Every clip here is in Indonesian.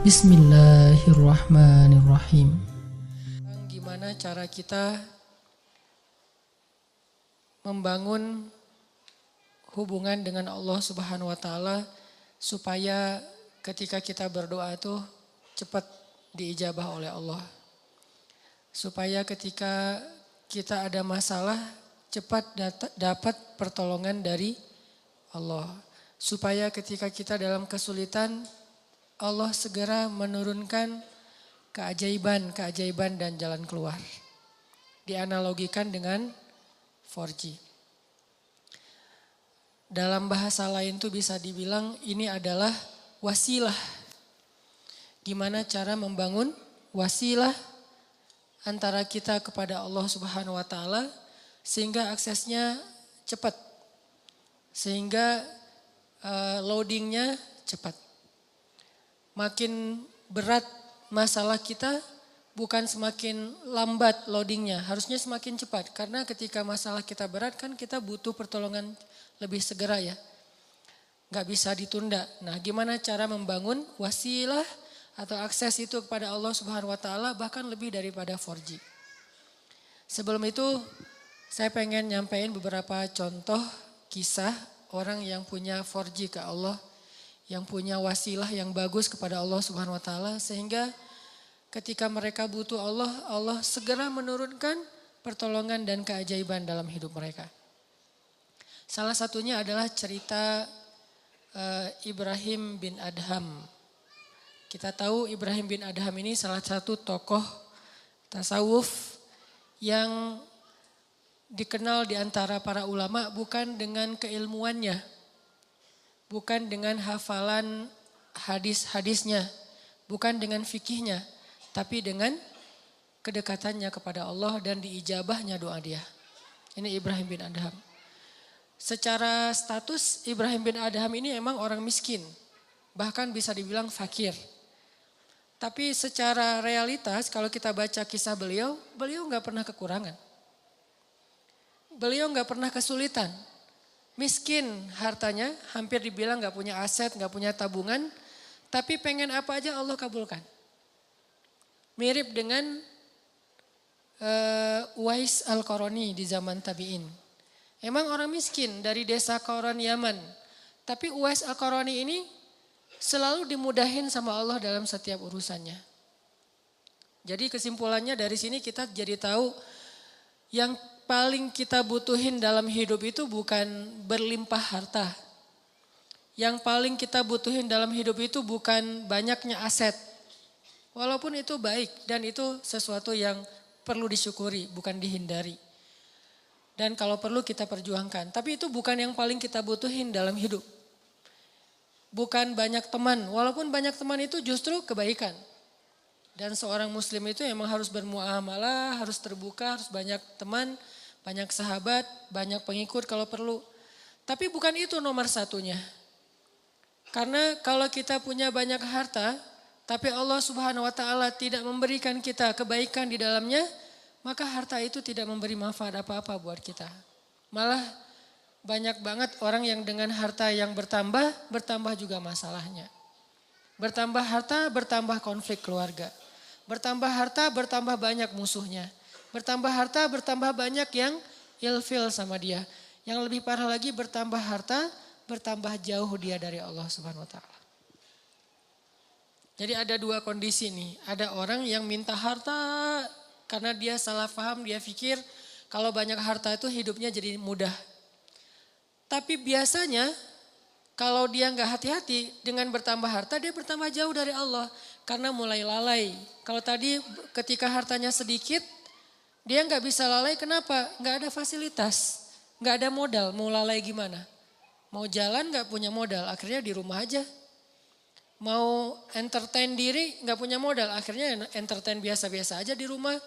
Bismillahirrahmanirrahim. Gimana cara kita membangun hubungan dengan Allah Subhanahu wa taala supaya ketika kita berdoa itu cepat diijabah oleh Allah. Supaya ketika kita ada masalah cepat dapat pertolongan dari Allah. Supaya ketika kita dalam kesulitan Allah segera menurunkan keajaiban dan jalan keluar. Dianalogikan dengan 4G. Dalam bahasa lain tuh bisa dibilang ini adalah wasilah. Gimana cara membangun wasilah antara kita kepada Allah Subhanahu wa taala sehingga aksesnya cepat. Sehingga loadingnya cepat. Makin berat masalah kita bukan semakin lambat loadingnya, harusnya semakin cepat. Karena ketika masalah kita berat kan kita butuh pertolongan lebih segera ya. Gak bisa ditunda. Nah gimana cara membangun wasilah atau akses itu kepada Allah Subhanahu wa taala bahkan lebih daripada 4G. Sebelum itu saya pengen nyampein beberapa contoh kisah orang yang punya 4G ke Allah. Yang punya wasilah yang bagus kepada Allah Subhanahu wa taala sehingga ketika mereka butuh Allah, Allah segera menurunkan pertolongan dan keajaiban dalam hidup mereka. Salah satunya adalah cerita Ibrahim bin Adham. Kita tahu Ibrahim bin Adham ini salah satu tokoh tasawuf yang dikenal di antara para ulama bukan dengan keilmuannya. Bukan dengan hafalan hadis-hadisnya, bukan dengan fikihnya, tapi dengan kedekatannya kepada Allah dan diijabahnya doa dia. Ini Ibrahim bin Adham. Secara status Ibrahim bin Adham ini emang orang miskin, bahkan bisa dibilang fakir. Tapi secara realitas kalau kita baca kisah beliau gak pernah kekurangan. Beliau gak pernah kesulitan. Miskin hartanya, hampir dibilang gak punya aset, gak punya tabungan. Tapi pengen apa aja Allah kabulkan. Mirip dengan Uwais Al-Qarani di zaman tabi'in. Emang orang miskin dari desa Qaran Yaman. Tapi Uwais Al-Qarani ini selalu dimudahin sama Allah dalam setiap urusannya. Jadi kesimpulannya dari sini kita jadi tahu yang paling kita butuhin dalam hidup itu bukan berlimpah harta. Yang paling kita butuhin dalam hidup itu bukan banyaknya aset. Walaupun itu baik dan itu sesuatu yang perlu disyukuri, bukan dihindari. Dan kalau perlu kita perjuangkan. Tapi itu bukan yang paling kita butuhin dalam hidup. Bukan banyak teman, walaupun banyak teman itu justru kebaikan. Dan seorang muslim itu emang harus bermuamalah, harus terbuka, harus banyak teman, banyak sahabat, banyak pengikut kalau perlu. Tapi bukan itu nomor satunya. Karena kalau kita punya banyak harta, tapi Allah Subhanahu wa taala tidak memberikan kita kebaikan di dalamnya, maka harta itu tidak memberi manfaat apa-apa buat kita. Malah banyak banget orang yang dengan harta yang bertambah juga masalahnya. Bertambah harta, bertambah konflik keluarga. Bertambah harta, bertambah banyak musuhnya. Bertambah harta, bertambah banyak yang ilfil sama dia. Yang lebih parah lagi bertambah harta, bertambah jauh dia dari Allah Subhanahu wa taala. Jadi ada dua kondisi nih. Ada orang yang minta harta karena dia salah paham, dia pikir kalau banyak harta itu hidupnya jadi mudah. Tapi biasanya kalau dia nggak hati-hati dengan bertambah harta dia bertambah jauh dari Allah. Karena mulai lalai. Kalau tadi ketika hartanya sedikit dia nggak bisa lalai, kenapa? Nggak ada fasilitas, nggak ada modal, mau lalai gimana? Mau jalan nggak punya modal, akhirnya di rumah aja. Mau entertain diri nggak punya modal, akhirnya entertain biasa-biasa aja di rumah.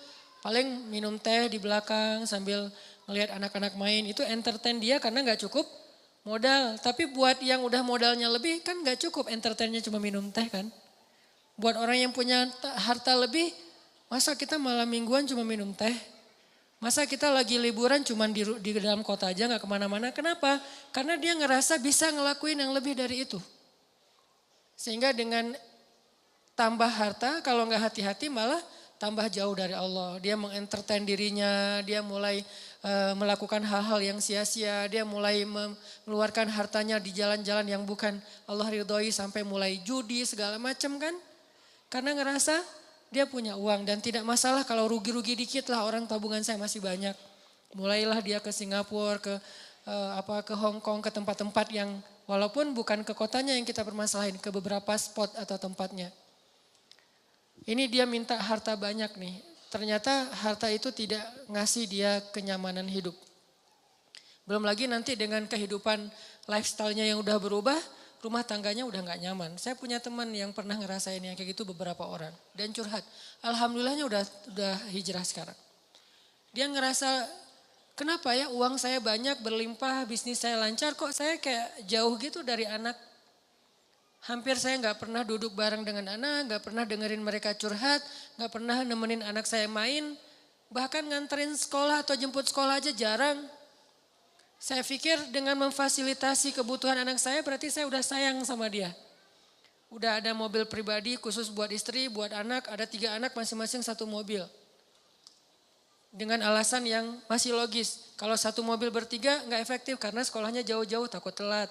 Paling minum teh di belakang sambil ngelihat anak-anak main, itu entertain dia karena nggak cukup modal. Tapi buat yang udah modalnya lebih kan nggak cukup entertainnya cuma minum teh kan. Buat orang yang punya harta lebih, masa kita malam mingguan cuma minum teh? Masa kita lagi liburan cuma di dalam kota aja gak kemana-mana? Kenapa? Karena dia ngerasa bisa ngelakuin yang lebih dari itu. Sehingga dengan tambah harta, kalau nggak hati-hati malah tambah jauh dari Allah. Dia mengentertain dirinya, dia mulai melakukan hal-hal yang sia-sia, dia mulai mengeluarkan hartanya di jalan-jalan yang bukan Allah ridhoi, sampai mulai judi segala macam kan. Karena ngerasa dia punya uang dan tidak masalah kalau rugi-rugi dikit lah, orang tabungan saya masih banyak. Mulailah dia ke Singapura, ke Hong Kong, ke tempat-tempat yang walaupun bukan ke kotanya yang kita permasalahin, ke beberapa spot atau tempatnya. Ini dia minta harta banyak nih. Ternyata harta itu tidak ngasih dia kenyamanan hidup. Belum lagi nanti dengan kehidupan lifestyle-nya yang udah berubah, rumah tangganya udah gak nyaman. Saya punya teman yang pernah ngerasain yang kayak gitu beberapa orang. Dan curhat. Alhamdulillahnya udah hijrah sekarang. Dia ngerasa, kenapa ya uang saya banyak, berlimpah, bisnis saya lancar, kok saya kayak jauh gitu dari anak. Hampir saya gak pernah duduk bareng dengan anak, gak pernah dengerin mereka curhat, gak pernah nemenin anak saya main. Bahkan nganterin sekolah atau jemput sekolah aja jarang. Saya pikir dengan memfasilitasi kebutuhan anak saya berarti saya udah sayang sama dia. Udah ada mobil pribadi khusus buat istri, buat anak, ada 3 anak masing-masing 1 mobil. Dengan alasan yang masih logis. Kalau 1 mobil bertiga gak efektif karena sekolahnya jauh-jauh takut telat.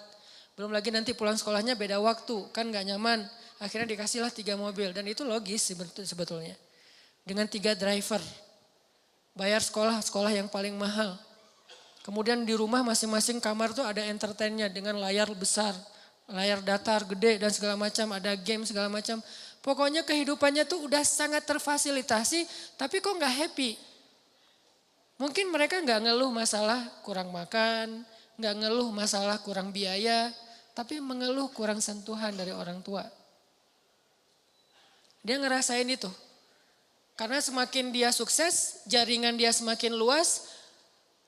Belum lagi nanti pulang sekolahnya beda waktu, kan gak nyaman. Akhirnya dikasihlah 3 mobil dan itu logis sebetulnya. Dengan 3 driver, bayar sekolah yang paling mahal. Kemudian di rumah masing-masing kamar tuh ada entertainnya dengan layar besar, layar datar gede dan segala macam, ada game segala macam. Pokoknya kehidupannya tuh udah sangat terfasilitasi, tapi kok gak happy. Mungkin mereka gak ngeluh masalah kurang makan, gak ngeluh masalah kurang biaya, tapi mengeluh kurang sentuhan dari orang tua. Dia ngerasain itu. Karena semakin dia sukses, jaringan dia semakin luas,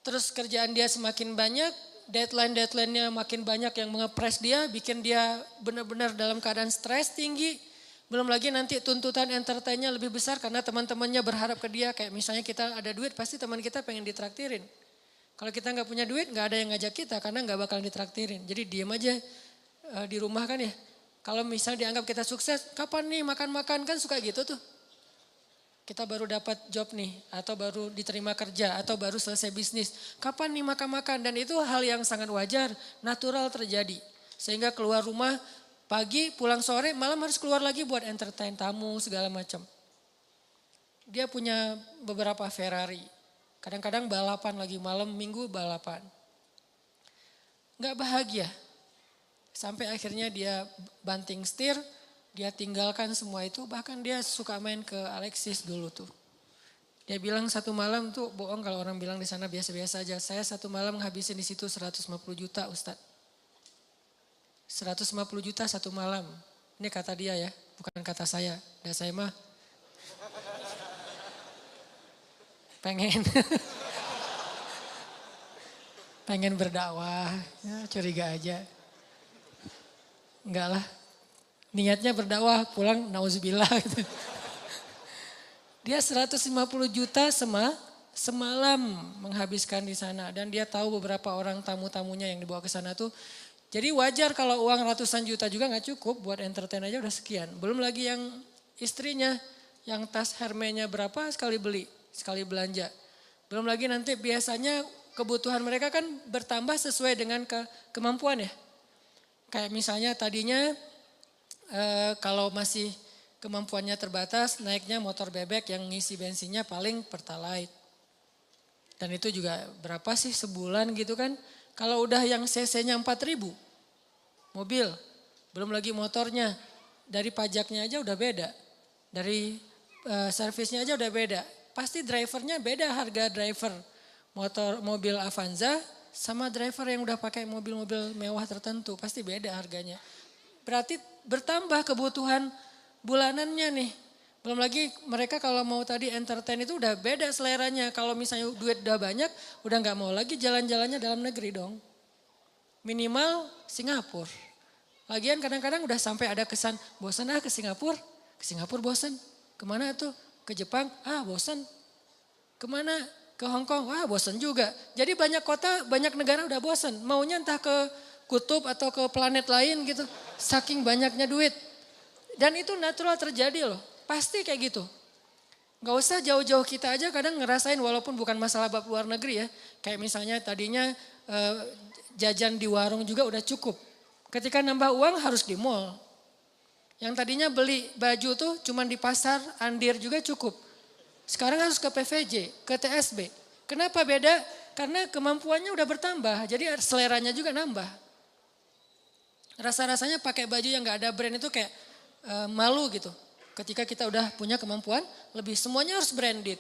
terus kerjaan dia semakin banyak, deadline-nya makin banyak yang mengepres dia, bikin dia benar-benar dalam keadaan stres tinggi. Belum lagi nanti tuntutan entertainnya lebih besar karena teman-temannya berharap ke dia. Kayak misalnya kita ada duit, pasti teman kita pengen ditraktirin. Kalau kita nggak punya duit, nggak ada yang ngajak kita karena nggak bakal ditraktirin. Jadi diem aja di rumah kan ya. Kalau misalnya dianggap kita sukses, kapan nih makan-makan kan suka gitu tuh. Kita baru dapat job nih, atau baru diterima kerja, atau baru selesai bisnis. Kapan nih makan-makan? Dan itu hal yang sangat wajar, natural terjadi. Sehingga keluar rumah pagi, pulang sore, malam harus keluar lagi buat entertain tamu segala macam. Dia punya beberapa Ferrari. Kadang-kadang balapan lagi, malam minggu balapan. Gak bahagia. Sampai akhirnya dia banting setir, dia tinggalkan semua itu. Bahkan dia suka main ke Alexis dulu tuh. Dia bilang 1 malam tuh, bohong kalau orang bilang di sana biasa-biasa aja. Saya 1 malam ngabisin di situ 150 juta Ustadz. 150 juta 1 malam. Ini kata dia ya, bukan kata saya. Dan saya mah pengen berdakwah, ya curiga aja. Enggak lah, niatnya berdakwah pulang nauzubillah gitu. Dia 150 juta semalam menghabiskan di sana dan dia tahu beberapa orang tamu-tamunya yang dibawa ke sana tuh. Jadi wajar kalau uang ratusan juta juga gak cukup buat entertain aja udah sekian. Belum lagi yang istrinya yang tas Hermes-nya berapa sekali beli. Sekali belanja. Belum lagi nanti biasanya kebutuhan mereka kan bertambah sesuai dengan kemampuan ya. Kayak misalnya tadinya kalau masih kemampuannya terbatas naiknya motor bebek yang ngisi bensinnya paling Pertalite. Dan itu juga berapa sih sebulan gitu kan. Kalau udah yang cc-nya 4.000 mobil, belum lagi motornya, dari pajaknya aja udah beda. Dari servisnya aja udah beda. Pasti drivernya beda harga driver mobil Avanza sama driver yang udah pakai mobil-mobil mewah tertentu. Pasti beda harganya. Berarti bertambah kebutuhan bulanannya nih. Belum lagi mereka kalau mau tadi entertain itu udah beda seleranya. Kalau misalnya duit udah banyak, udah gak mau lagi jalan-jalannya dalam negeri dong. Minimal Singapura. Lagian kadang-kadang udah sampai ada kesan, bosan ke Singapura. Ke Singapura bosan. Kemana tuh? Ke Jepang, bosan. Kemana? Ke Hong Kong, bosan juga. Jadi banyak kota, banyak negara udah bosan. Maunya entah ke kutub atau ke planet lain gitu. Saking banyaknya duit. Dan itu natural terjadi loh, pasti kayak gitu. Gak usah jauh-jauh kita aja kadang ngerasain walaupun bukan masalah bab luar negeri ya. Kayak misalnya tadinya jajan di warung juga udah cukup. Ketika nambah uang harus di mall. Yang tadinya beli baju tuh cuman di pasar, Andir juga cukup. Sekarang harus ke PVJ, ke TSB. Kenapa beda? Karena kemampuannya udah bertambah, jadi seleranya juga nambah. Rasa-rasanya pakai baju yang gak ada brand itu kayak malu gitu. Ketika kita udah punya kemampuan lebih, semuanya harus branded.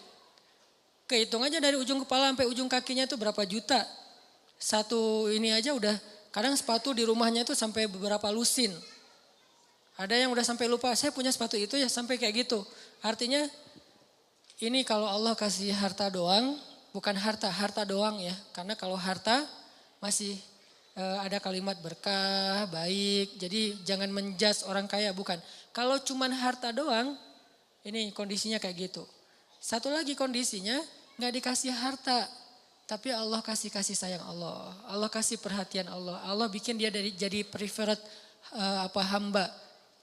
Kehitung aja dari ujung kepala sampai ujung kakinya itu berapa juta. Satu ini aja udah, kadang sepatu di rumahnya itu sampai beberapa lusin. Ada yang udah sampai lupa, saya punya sepatu itu ya sampai kayak gitu. Artinya ini kalau Allah kasih harta doang, bukan harta doang ya. Karena kalau harta masih ada kalimat berkah, baik. Jadi jangan menjudge orang kaya, bukan. Kalau cuman harta doang, ini kondisinya kayak gitu. Satu lagi kondisinya gak dikasih harta. Tapi Allah kasih sayang Allah. Allah kasih perhatian Allah. Allah bikin dia jadi preferred hamba.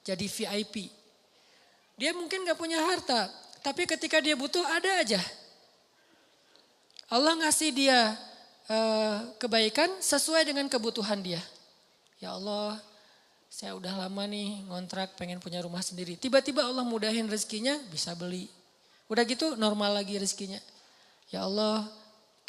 Jadi VIP. Dia mungkin gak punya harta. Tapi ketika dia butuh ada aja. Allah ngasih dia kebaikan sesuai dengan kebutuhan dia. Ya Allah, saya udah lama nih ngontrak pengen punya rumah sendiri. Tiba-tiba Allah mudahin rezekinya bisa beli. Udah gitu normal lagi rezekinya. Ya Allah,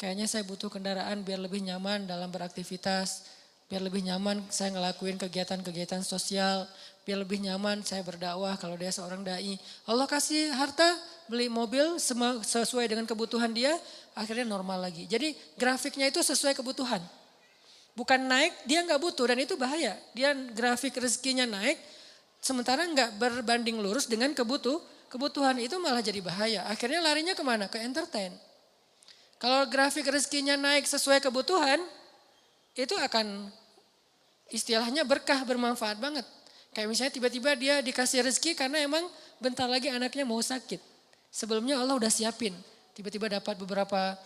kayaknya saya butuh kendaraan biar lebih nyaman dalam beraktivitas. Biar lebih nyaman saya ngelakuin kegiatan-kegiatan sosial. Biar lebih nyaman saya berdakwah kalau dia seorang da'i. Allah kasih harta, beli mobil sesuai dengan kebutuhan dia, akhirnya normal lagi. Jadi grafiknya itu sesuai kebutuhan. Bukan naik, dia nggak butuh dan itu bahaya. Dia grafik rezekinya naik, sementara nggak berbanding lurus dengan kebutuhan itu malah jadi bahaya. Akhirnya larinya kemana? Ke entertain. Kalau grafik rezekinya naik sesuai kebutuhan, itu akan istilahnya berkah, bermanfaat banget. Kayak misalnya tiba-tiba dia dikasih rezeki karena emang bentar lagi anaknya mau sakit. Sebelumnya Allah udah siapin. Tiba-tiba dapat beberapa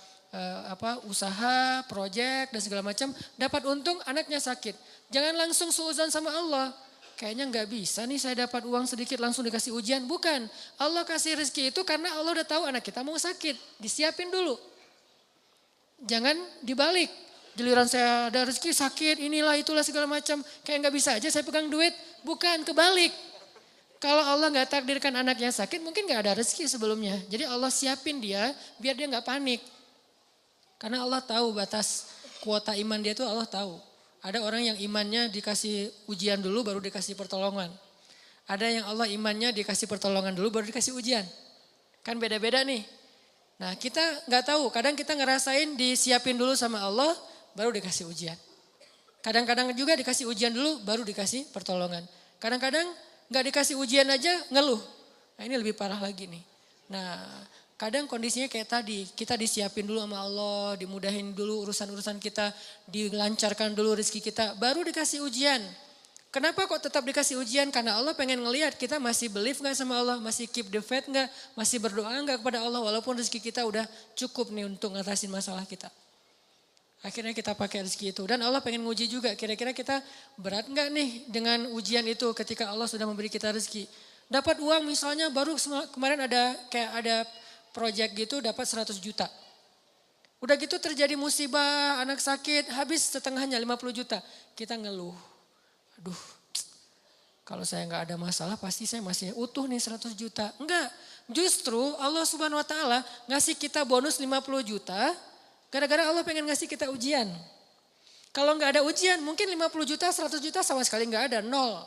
usaha, proyek dan segala macam. Dapat untung anaknya sakit. Jangan langsung suuzon sama Allah. Kayaknya nggak bisa nih saya dapat uang sedikit langsung dikasih ujian. Bukan. Allah kasih rezeki itu karena Allah udah tahu anak kita mau sakit. Disiapin dulu. Jangan dibalik. Giliran saya ada rezeki sakit, inilah itulah segala macam. Kayak nggak bisa aja saya pegang duit. Bukan, kebalik. Kalau Allah nggak takdirkan anaknya sakit, mungkin nggak ada rezeki sebelumnya. Jadi Allah siapin dia biar dia nggak panik. Karena Allah tahu batas kuota iman dia itu Allah tahu. Ada orang yang imannya dikasih ujian dulu baru dikasih pertolongan. Ada yang Allah imannya dikasih pertolongan dulu baru dikasih ujian. Kan beda-beda nih. Nah kita nggak tahu, kadang kita ngerasain disiapin dulu sama Allah baru dikasih ujian. Kadang-kadang juga dikasih ujian dulu baru dikasih pertolongan. Kadang-kadang gak dikasih ujian aja ngeluh. Nah ini lebih parah lagi nih. Nah kadang kondisinya kayak tadi. Kita disiapin dulu sama Allah. Dimudahin dulu urusan-urusan kita. Dilancarkan dulu rezeki kita. Baru dikasih ujian. Kenapa kok tetap dikasih ujian? Karena Allah pengen ngelihat kita masih believe gak sama Allah. Masih keep the faith gak? Masih berdoa gak kepada Allah. Walaupun rezeki kita udah cukup nih untuk ngatasin masalah kita. Akhirnya kita pakai rezeki itu. Dan Allah pengen nguji juga. Kira-kira kita berat gak nih dengan ujian itu ketika Allah sudah memberi kita rezeki. Dapat uang misalnya baru kemarin ada project gitu dapat 100 juta. Udah gitu terjadi musibah, anak sakit, habis setengahnya 50 juta. Kita ngeluh. Aduh, kalau saya gak ada masalah pasti saya masih utuh nih 100 juta. Enggak, justru Allah Subhanahu Wa Taala ngasih kita bonus 50 juta. Gara-gara Allah pengen ngasih kita ujian. Kalau nggak ada ujian mungkin 50 juta, 100 juta sama sekali nggak ada, nol.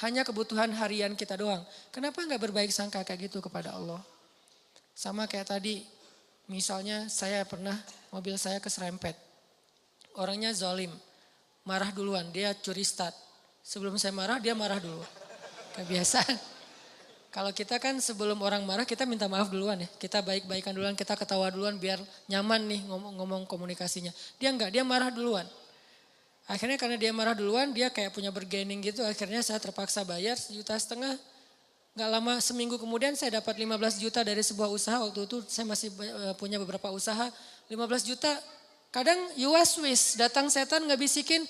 Hanya kebutuhan harian kita doang. Kenapa nggak berbaik sangka kayak gitu kepada Allah? Sama kayak tadi, misalnya saya pernah mobil saya keserempet. Orangnya zalim, marah duluan, dia curi start. Sebelum saya marah, dia marah dulu. Kebiasaan. Kalau kita kan sebelum orang marah kita minta maaf duluan ya. Kita baik-baikan duluan, kita ketawa duluan biar nyaman nih ngomong komunikasinya. Dia enggak, dia marah duluan. Akhirnya karena dia marah duluan, dia kayak punya bergening gitu. Akhirnya saya terpaksa bayar 1,5 juta. Gak lama seminggu kemudian saya dapat 15 juta dari sebuah usaha. Waktu itu saya masih punya beberapa usaha. 15 juta, kadang you was wish, datang setan ngebisikin.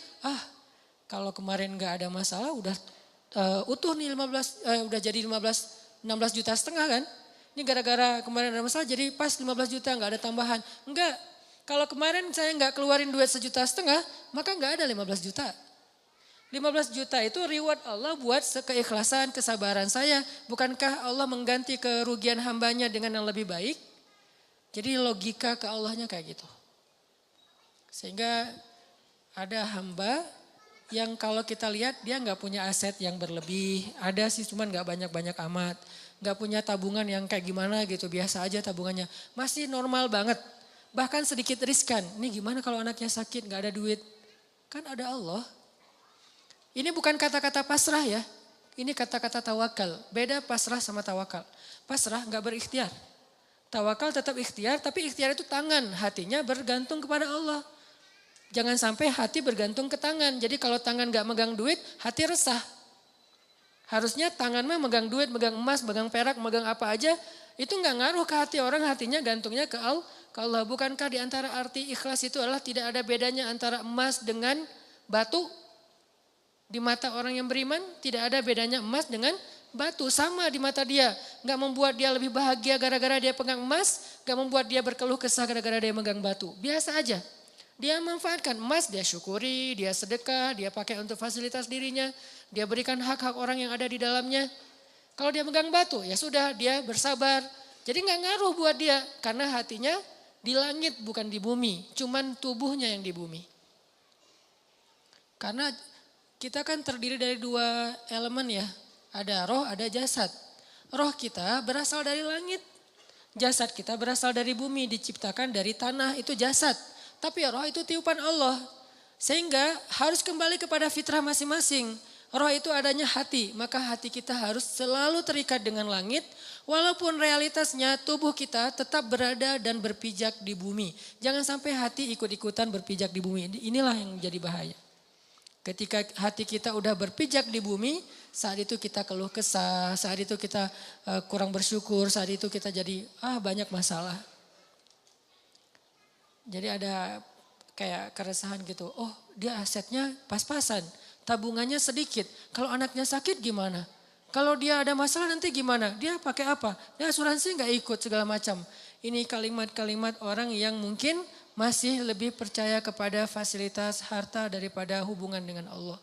Kalau kemarin gak ada masalah udah utuh nih 15, udah jadi 16 juta setengah kan. Ini gara-gara kemarin ada masalah jadi pas 15 juta nggak ada tambahan. Enggak, kalau kemarin saya nggak keluarin duit 1,5 juta, maka nggak ada 15 juta. 15 juta itu reward Allah buat keikhlasan, kesabaran saya. Bukankah Allah mengganti kerugian hambanya dengan yang lebih baik? Jadi logika ke Allahnya kayak gitu. Sehingga ada hamba yang kalau kita lihat dia nggak punya aset yang berlebih. Ada sih cuman nggak banyak-banyak amat. Nggak punya tabungan yang kayak gimana gitu, biasa aja tabungannya. Masih normal banget, bahkan sedikit riskan. Ini gimana kalau anaknya sakit nggak ada duit? Kan ada Allah. Ini bukan kata-kata pasrah ya, ini kata-kata tawakal. Beda pasrah sama tawakal. Pasrah nggak berikhtiar. Tawakal tetap ikhtiar, tapi ikhtiar itu tangan, hatinya bergantung kepada Allah. Jangan sampai hati bergantung ke tangan. Jadi kalau tangan nggak megang duit, hati resah. Harusnya tangan mah megang duit, megang emas, megang perak, megang apa aja. Itu nggak ngaruh ke hati orang, hatinya gantungnya ke Allah. Bukankah di antara arti ikhlas itu adalah tidak ada bedanya antara emas dengan batu? Di mata orang yang beriman tidak ada bedanya emas dengan batu. Sama di mata dia. Nggak membuat dia lebih bahagia gara-gara dia pegang emas. Nggak membuat dia berkeluh kesah gara-gara dia megang batu. Biasa aja. Dia manfaatkan emas, dia syukuri, dia sedekah, dia pakai untuk fasilitas dirinya. Dia berikan hak-hak orang yang ada di dalamnya. Kalau dia megang batu, ya sudah dia bersabar. Jadi nggak ngaruh buat dia. Karena hatinya di langit bukan di bumi. Cuman tubuhnya yang di bumi. Karena kita kan terdiri dari 2 elemen ya. Ada roh, ada jasad. Roh kita berasal dari langit. Jasad kita berasal dari bumi, diciptakan dari tanah, itu jasad. Tapi roh itu tiupan Allah. Sehingga harus kembali kepada fitrah masing-masing. Roh itu adanya hati, maka hati kita harus selalu terikat dengan langit. Walaupun realitasnya tubuh kita tetap berada dan berpijak di bumi. Jangan sampai hati ikut-ikutan berpijak di bumi. Inilah yang jadi bahaya. Ketika hati kita udah berpijak di bumi, saat itu kita keluh kesah, saat itu kita kurang bersyukur, saat itu kita jadi banyak masalah. Jadi ada kayak keresahan gitu, oh dia asetnya pas-pasan, tabungannya sedikit. Kalau anaknya sakit gimana? Kalau dia ada masalah nanti gimana? Dia pakai apa? Dia asuransi nggak ikut segala macam. Ini kalimat-kalimat orang yang mungkin masih lebih percaya kepada fasilitas harta daripada hubungan dengan Allah.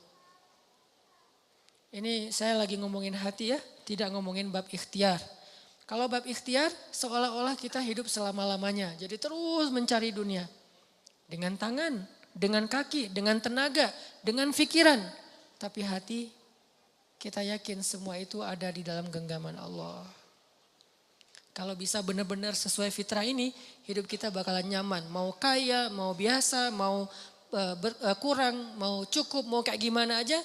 Ini saya lagi ngomongin hati ya, tidak ngomongin bab ikhtiar. Kalau bab ikhtiar seolah-olah kita hidup selama-lamanya. Jadi terus mencari dunia. Dengan tangan, dengan kaki, dengan tenaga, dengan pikiran. Tapi hati kita yakin semua itu ada di dalam genggaman Allah. Kalau bisa benar-benar sesuai fitrah ini, hidup kita bakalan nyaman. Mau kaya, mau biasa, mau kurang, mau cukup, mau kayak gimana aja.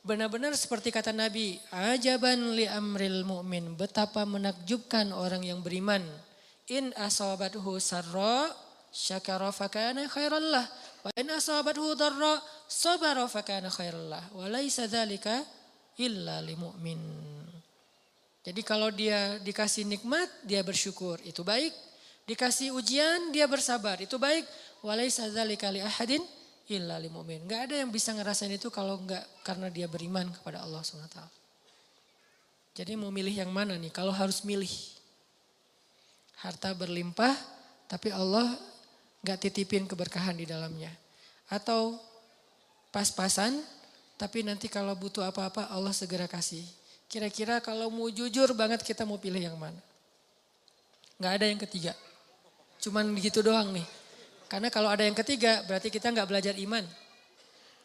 Benar-benar seperti kata Nabi, ajaban li amril mu'min, betapa menakjubkan orang yang beriman. In asabathu sarra syakara fakana khairallah, wa in asabathu dharra sabara fakana khairallah, wa laisa dzalika illa lil mu'min. Jadi kalau dia dikasih nikmat, dia bersyukur, itu baik. Dikasih ujian, dia bersabar, itu baik. Wa laisa dzalika li ahadin illa lil mu'min. Enggak ada yang bisa ngerasain itu kalau enggak karena dia beriman kepada Allah SWT. Jadi mau milih yang mana nih? Kalau harus milih. Harta berlimpah tapi Allah enggak titipin keberkahan di dalamnya. Atau pas-pasan tapi nanti kalau butuh apa-apa Allah segera kasih. Kira-kira kalau mau jujur banget kita mau pilih yang mana? Enggak ada yang ketiga. Cuman gitu doang nih. Karena kalau ada yang ketiga berarti kita nggak belajar iman.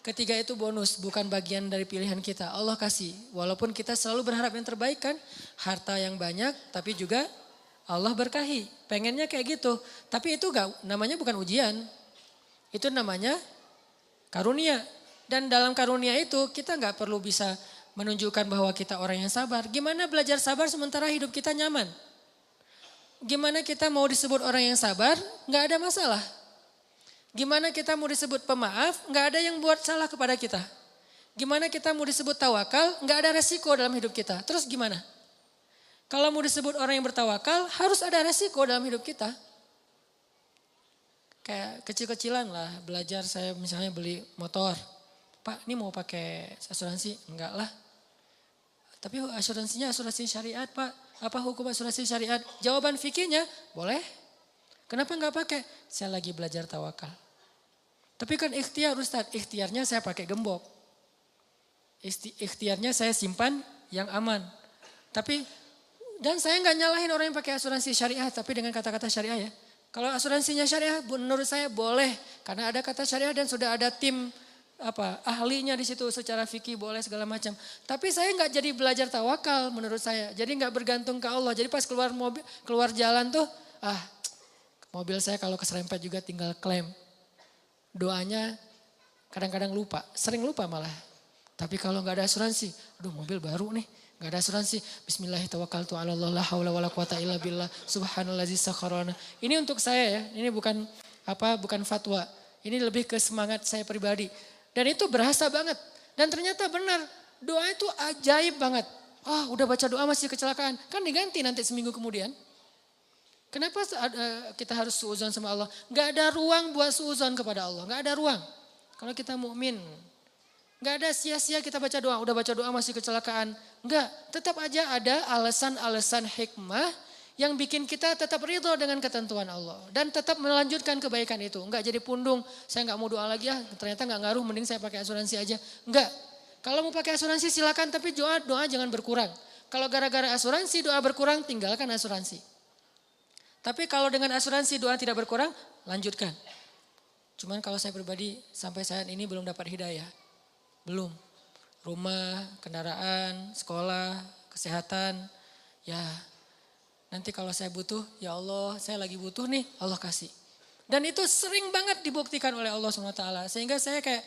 Ketiga itu bonus, bukan bagian dari pilihan kita. Allah kasih, walaupun kita selalu berharap yang terbaik kan. Harta yang banyak tapi juga Allah berkahi. Pengennya kayak gitu. Tapi itu namanya bukan ujian. Itu namanya karunia. Dan dalam karunia itu kita nggak perlu bisa menunjukkan bahwa kita orang yang sabar. Gimana belajar sabar sementara hidup kita nyaman? Gimana kita mau disebut orang yang sabar? Nggak ada masalah. Gimana kita mau disebut pemaaf, nggak ada yang buat salah kepada kita. Gimana kita mau disebut tawakal, nggak ada resiko dalam hidup kita. Terus gimana? Kalau mau disebut orang yang bertawakal, harus ada resiko dalam hidup kita. Kayak kecil-kecilan lah, belajar saya misalnya beli motor. Pak, ini mau pakai asuransi? Enggak lah. Tapi asuransinya asuransi syariat Pak. Apa hukum asuransi syariat? Jawaban fikihnya boleh. Kenapa nggak pakai? Saya lagi belajar tawakal. Tapi kan ikhtiar Ustadz, ikhtiarnya saya pakai gembok. Ikhtiarnya saya simpan yang aman. Tapi dan saya nggak nyalahin orang yang pakai asuransi syariah, tapi dengan kata-kata syariah ya. Kalau asuransinya syariah menurut saya boleh karena ada kata syariah dan sudah ada tim ahlinya di situ secara fikih boleh segala macam. Tapi saya nggak jadi belajar tawakal menurut saya. Jadi nggak bergantung ke Allah. Jadi pas keluar jalan tuh mobil saya kalau keserempet juga tinggal klaim. Doanya kadang-kadang lupa, sering lupa malah. Tapi kalau nggak ada asuransi, aduh mobil baru nih. Gak ada asuransi. Bismillahirrahmanirrahim. La haula wala quwata illa billah. Subhanallazi sakharana. Ini untuk saya ya. Ini bukan fatwa. Ini lebih ke semangat saya pribadi. Dan itu berasa banget. Dan ternyata benar. Doa itu ajaib banget. Udah baca doa masih kecelakaan. Kan diganti nanti seminggu kemudian. Kenapa kita harus suudzon sama Allah? Gak ada ruang buat suudzon kepada Allah. Gak ada ruang. Kalau kita mukmin. Gak ada sia-sia kita baca doa, udah baca doa masih kecelakaan. Enggak, tetap aja ada alasan-alasan hikmah yang bikin kita tetap ridho dengan ketentuan Allah. Dan tetap melanjutkan kebaikan itu. Enggak jadi pundung, saya enggak mau doa lagi ternyata enggak ngaruh, mending saya pakai asuransi aja. Enggak, kalau mau pakai asuransi silakan tapi doa jangan berkurang. Kalau gara-gara asuransi doa berkurang, tinggalkan asuransi. Tapi kalau dengan asuransi doa tidak berkurang, lanjutkan. Cuman kalau saya pribadi sampai saat ini belum dapat hidayah. Belum. Rumah, kendaraan, sekolah, kesehatan. Ya nanti kalau saya butuh, ya Allah saya lagi butuh nih, Allah kasih. Dan itu sering banget dibuktikan oleh Allah SWT. Sehingga saya kayak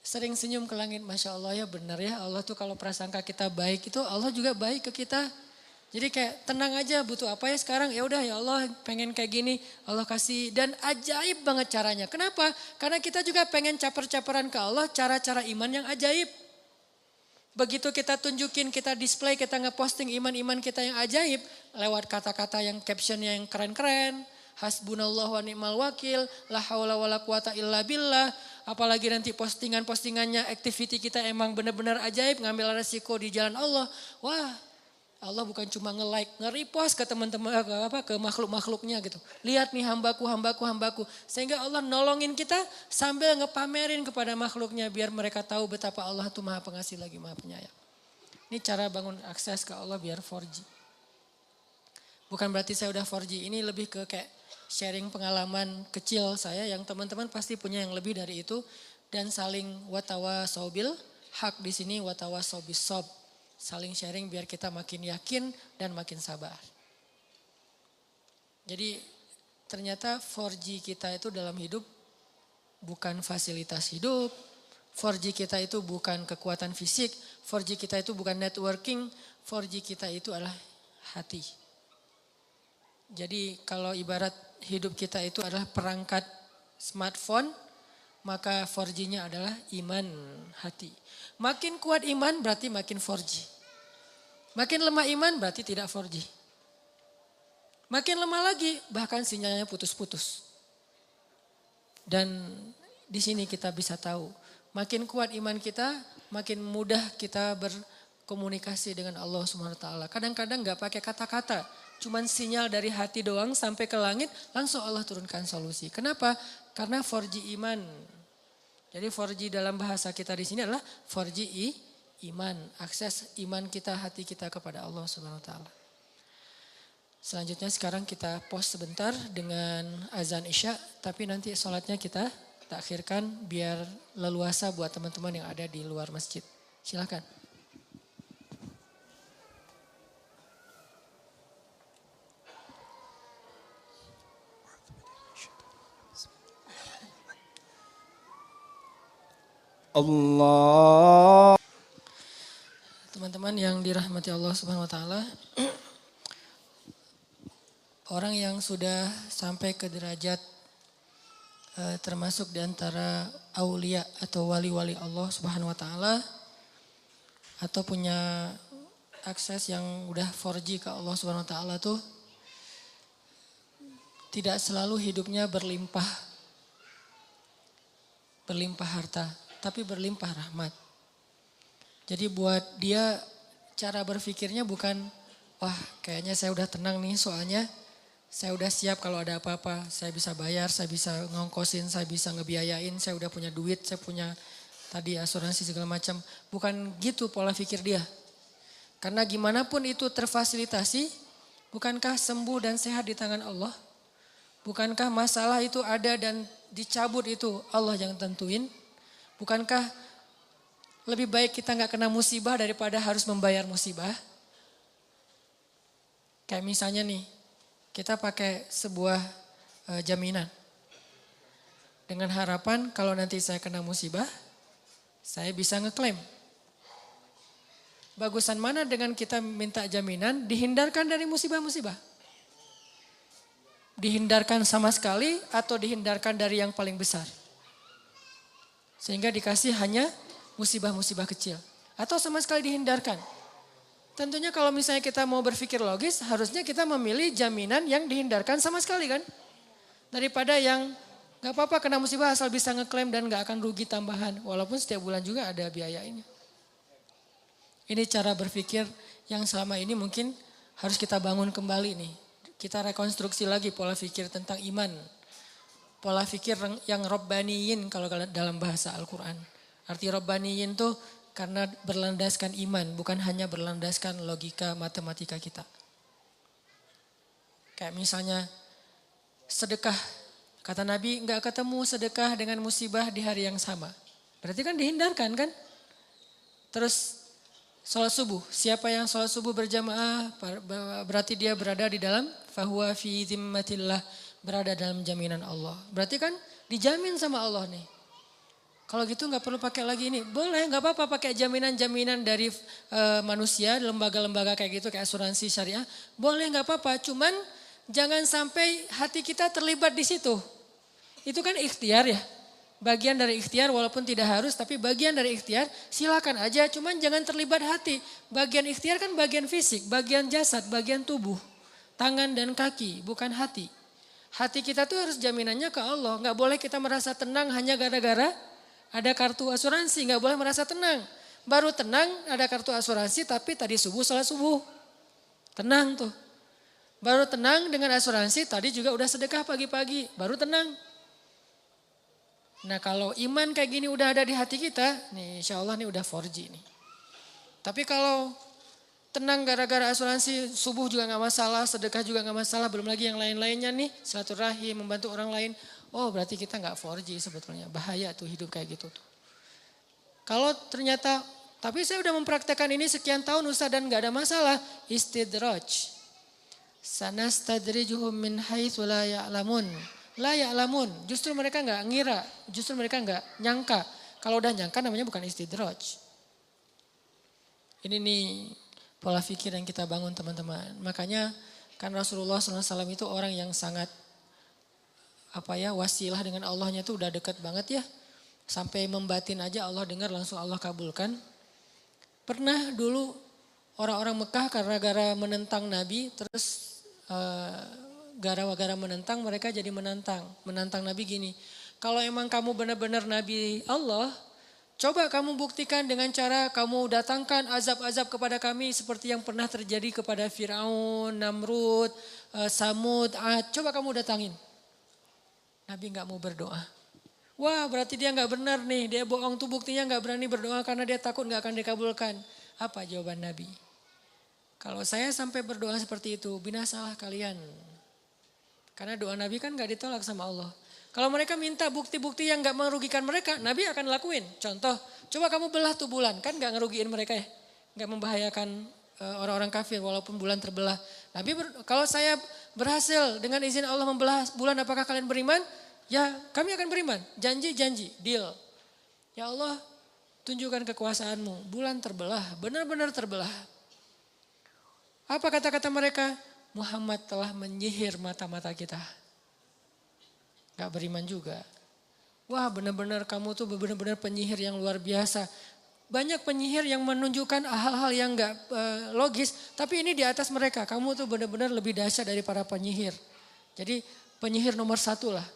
sering senyum ke langit. Masya Allah ya benar ya Allah tuh kalau prasangka kita baik itu Allah juga baik ke kita. Jadi kayak tenang aja butuh apa ya sekarang ya udah ya Allah pengen kayak gini Allah kasih dan ajaib banget caranya. Kenapa? Karena kita juga pengen caper-caperan ke Allah cara-cara iman yang ajaib. Begitu kita tunjukin, kita display, kita ngeposting iman-iman kita yang ajaib lewat kata-kata yang captionnya yang keren-keren. Hasbunallah wa ni'mal wakil, la haula wala quwata illa billah. Apalagi nanti postingan-postingannya activity kita emang benar-benar ajaib ngambil resiko di jalan Allah. Wah. Allah bukan cuma nge-like, nge-repost ke teman-teman, ke makhluk-makhluknya gitu. Lihat nih hambaku. Sehingga Allah nolongin kita sambil ngepamerin kepada makhluknya biar mereka tahu betapa Allah itu maha pengasih lagi maha penyayang. Ini cara bangun akses ke Allah biar 4G. Bukan berarti saya udah 4G, ini lebih ke kayak sharing pengalaman kecil saya yang teman-teman pasti punya yang lebih dari itu. Dan saling watawa sobil, hak di sini watawa sobis sob. Saling sharing biar kita makin yakin dan makin sabar. Jadi ternyata 4G kita itu dalam hidup bukan fasilitas hidup. 4G kita itu bukan kekuatan fisik. 4G kita itu bukan networking. 4G kita itu adalah hati. Jadi kalau ibarat hidup kita itu adalah perangkat smartphone, maka 4G-nya adalah iman hati. Makin kuat iman berarti makin 4G. Makin lemah iman berarti tidak 4G. Makin lemah lagi bahkan sinyalnya putus-putus. Dan di sini kita bisa tahu, makin kuat iman kita, makin mudah kita berkomunikasi dengan Allah SWT. Kadang-kadang gak pakai kata-kata, cuman sinyal dari hati doang sampai ke langit, langsung Allah turunkan solusi. Kenapa? Karena 4G iman. Jadi 4G dalam bahasa kita di sini adalah 4G iman, akses iman kita, hati kita kepada Allah SWT. Selanjutnya sekarang kita pause sebentar dengan azan Isya, tapi nanti sholatnya kita takhirkan biar leluasa buat teman-teman yang ada di luar masjid. Silakan. Allah. Teman-teman yang dirahmati Allah Subhanahu wa taala, orang yang sudah sampai ke derajat termasuk di antara aulia atau wali-wali Allah Subhanahu wa taala atau punya akses yang udah 4G ke Allah Subhanahu wa taala tuh tidak selalu hidupnya berlimpah harta, tapi berlimpah rahmat. Jadi buat dia cara berpikirnya bukan, wah kayaknya saya udah tenang nih soalnya saya udah siap kalau ada apa-apa. Saya bisa bayar, saya bisa ngongkosin, saya bisa ngebiayain, saya udah punya duit, saya punya tadi asuransi segala macam. Bukan gitu pola pikir dia. Karena gimana pun itu terfasilitasi, bukankah sembuh dan sehat di tangan Allah? Bukankah masalah itu ada dan dicabut itu Allah yang tentuin? Bukankah lebih baik kita nggak kena musibah daripada harus membayar musibah? Kayak misalnya nih, kita pakai sebuah jaminan. Dengan harapan kalau nanti saya kena musibah, saya bisa ngeklaim. Bagusan mana dengan kita minta jaminan dihindarkan dari musibah-musibah? Dihindarkan sama sekali atau dihindarkan dari yang paling besar? Sehingga dikasih hanya musibah-musibah kecil. Atau sama sekali dihindarkan. Tentunya kalau misalnya kita mau berpikir logis, harusnya kita memilih jaminan yang dihindarkan sama sekali kan? Daripada yang gak apa-apa kena musibah asal bisa ngeklaim dan gak akan rugi tambahan. Walaupun setiap bulan juga ada biaya ini. Ini cara berpikir yang selama ini mungkin harus kita bangun kembali nih. Kita rekonstruksi lagi pola pikir tentang iman. Pola pikir yang Rabbaniyin kalau dalam bahasa Al-Quran. Arti Rabbaniyin tuh karena berlandaskan iman, bukan hanya berlandaskan logika matematika kita. Kayak misalnya sedekah. Kata Nabi nggak ketemu sedekah dengan musibah di hari yang sama. Berarti kan dihindarkan kan? Terus sholat subuh, siapa yang sholat subuh berjamaah berarti dia berada di dalam fahuwa fi zimmatillah, berada dalam jaminan Allah. Berarti kan dijamin sama Allah nih. Kalau gitu nggak perlu pakai lagi ini, boleh nggak apa-apa pakai jaminan-jaminan dari manusia, lembaga-lembaga kayak gitu kayak asuransi syariah, boleh nggak apa-apa. Cuman jangan sampai hati kita terlibat di situ. Itu kan ikhtiar ya. Bagian dari ikhtiar walaupun tidak harus tapi bagian dari ikhtiar silakan aja cuman jangan terlibat hati. Bagian ikhtiar kan bagian fisik, bagian jasad, bagian tubuh. Tangan dan kaki bukan hati. Hati kita tuh harus jaminannya ke Allah. Gak boleh kita merasa tenang hanya gara-gara ada kartu asuransi. Gak boleh merasa tenang. Baru tenang ada kartu asuransi tapi tadi subuh sholat subuh. Tenang tuh. Baru tenang dengan asuransi tadi juga udah sedekah pagi-pagi. Baru tenang. Nah kalau iman kayak gini udah ada di hati kita, nih insya Allah nih udah 4G nih. Tapi kalau tenang gara-gara asuransi, subuh juga gak masalah, sedekah juga gak masalah, belum lagi yang lain-lainnya nih, silaturahim, membantu orang lain. Oh berarti kita gak 4G sebetulnya, bahaya tuh hidup kayak gitu tuh. Kalau ternyata, tapi saya udah mempraktekkan ini sekian tahun Ustaz dan gak ada masalah, istidraj. Sanastadrijuhum min haitsu la ya'lamun. La ya'lamun, justru mereka gak ngira, justru mereka gak nyangka. Kalau udah nyangka namanya bukan istidraj. Ini nih pola pikir yang kita bangun teman-teman. Makanya kan Rasulullah SAW itu orang yang sangat wasilah dengan Allahnya itu udah dekat banget ya. Sampai membatin aja Allah dengar langsung Allah kabulkan. Pernah dulu orang-orang Mekah karena gara menentang Nabi terus gara-gara menentang mereka jadi menantang. Menantang Nabi gini, kalau emang kamu benar-benar Nabi Allah, coba kamu buktikan dengan cara kamu datangkan azab-azab kepada kami seperti yang pernah terjadi kepada Fir'aun, Namrud, Samud, Ad. Coba kamu datangin. Nabi gak mau berdoa. Wah berarti dia gak benar nih, dia bohong tuh buktinya gak berani berdoa karena dia takut gak akan dikabulkan. Apa jawaban Nabi? Kalau saya sampai berdoa seperti itu, binasalah kalian. Karena doa Nabi kan gak ditolak sama Allah. Kalau mereka minta bukti-bukti yang gak merugikan mereka, Nabi akan lakuin. Contoh, coba kamu belah tuh bulan, kan gak ngerugiin mereka ya. Gak membahayakan orang-orang kafir walaupun bulan terbelah. Nabi kalau saya berhasil dengan izin Allah membelah bulan, apakah kalian beriman? Ya kami akan beriman, janji-janji, deal. Ya Allah tunjukkan kekuasaanmu, bulan terbelah, benar-benar terbelah. Apa kata-kata mereka? Muhammad telah menyihir mata-mata kita. Gak beriman juga. Wah benar-benar kamu tuh benar-benar penyihir yang luar biasa. Banyak penyihir yang menunjukkan hal-hal yang gak logis. Tapi ini di atas mereka. Kamu tuh benar-benar lebih dahsyat dari para penyihir. Jadi penyihir nomor 1 lah.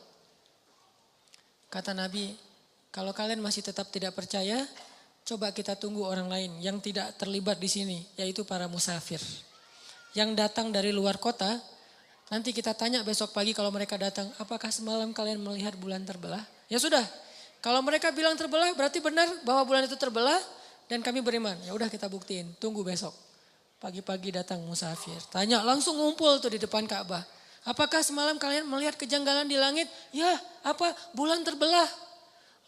Kata Nabi, kalau kalian masih tetap tidak percaya, Coba kita tunggu orang lain yang tidak terlibat di sini, yaitu para musafir. Yang datang dari luar kota, nanti kita tanya besok pagi kalau mereka datang, apakah semalam kalian melihat bulan terbelah? Ya sudah, kalau mereka bilang terbelah berarti benar bahwa bulan itu terbelah dan kami beriman. Ya udah kita buktiin, tunggu besok. Pagi-pagi datang musafir, tanya langsung ngumpul tuh di depan Ka'bah. Apakah semalam kalian melihat kejanggalan di langit? Ya, apa? Bulan terbelah.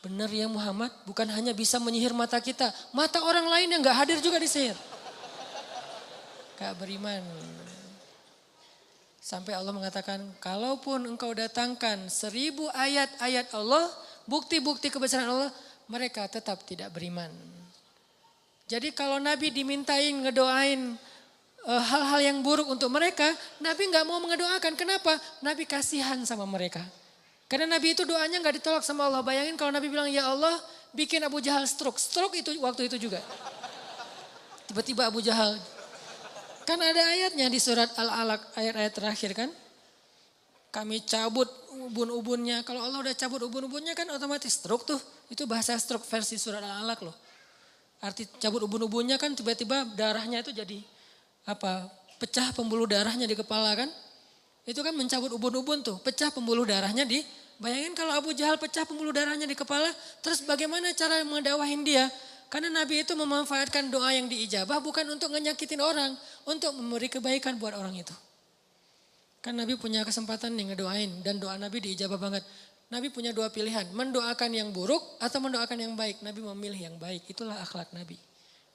Benar ya Muhammad, bukan hanya bisa menyihir mata kita, mata orang lain yang gak hadir juga disihir. Gak beriman. Sampai Allah mengatakan, kalaupun engkau datangkan 1000 ayat-ayat Allah, bukti-bukti kebesaran Allah, mereka tetap tidak beriman. Jadi kalau Nabi dimintain ngedoain hal-hal yang buruk untuk mereka, Nabi gak mau mengedoakan. Kenapa? Nabi kasihan sama mereka. Karena Nabi itu doanya gak ditolak sama Allah. Bayangin kalau Nabi bilang, ya Allah bikin Abu Jahal stroke. Stroke itu waktu itu juga. Tiba-tiba Abu Jahal. Kan ada ayatnya di surat Al-Alaq, ayat-ayat terakhir kan. Kami cabut ubun-ubunnya. Kalau Allah udah cabut ubun-ubunnya kan otomatis stroke tuh. Itu bahasa stroke versi surat Al-Alaq loh. Arti cabut ubun-ubunnya kan tiba-tiba darahnya itu jadi pecah pembuluh darahnya di kepala kan. Itu kan mencabut ubun-ubun tuh. Pecah pembuluh darahnya di. Bayangin kalau Abu Jahal pecah pembuluh darahnya di kepala. Terus bagaimana cara mendawahin dia? Karena Nabi itu memanfaatkan doa yang diijabah bukan untuk ngenyakitin orang. Untuk memberi kebaikan buat orang itu. Kan Nabi punya kesempatan nih ngedoain. Dan doa Nabi diijabah banget. Nabi punya 2 pilihan. Mendoakan yang buruk atau mendoakan yang baik. Nabi memilih yang baik. Itulah akhlak Nabi.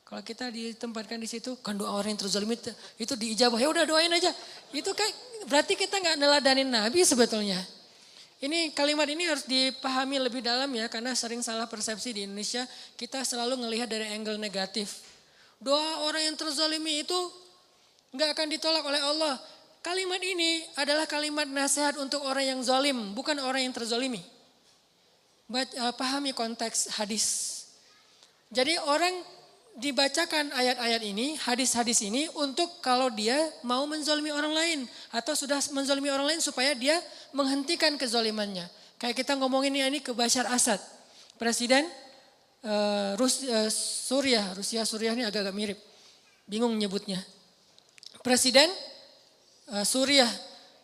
Kalau kita ditempatkan di situ. Kan doa orang yang terzalimi itu diijabah. Ya udah doain aja. Itu kan berarti kita gak neladanin Nabi sebetulnya. Ini kalimat ini harus dipahami lebih dalam ya, karena sering salah persepsi di Indonesia, kita selalu ngelihat dari angle negatif. Doa orang yang terzalimi itu gak akan ditolak oleh Allah. Kalimat ini adalah kalimat nasihat untuk orang yang zalim, bukan orang yang terzalimi. Pahami konteks hadis. Jadi orang dibacakan ayat-ayat ini, hadis-hadis ini untuk kalau dia mau menzalimi orang lain. Atau sudah menzalimi orang lain supaya dia menghentikan kezalimannya. Kayak kita ngomongin ini ke Bashar Assad. Presiden Rusia ini agak-agak mirip. Bingung nyebutnya. Presiden Suriah.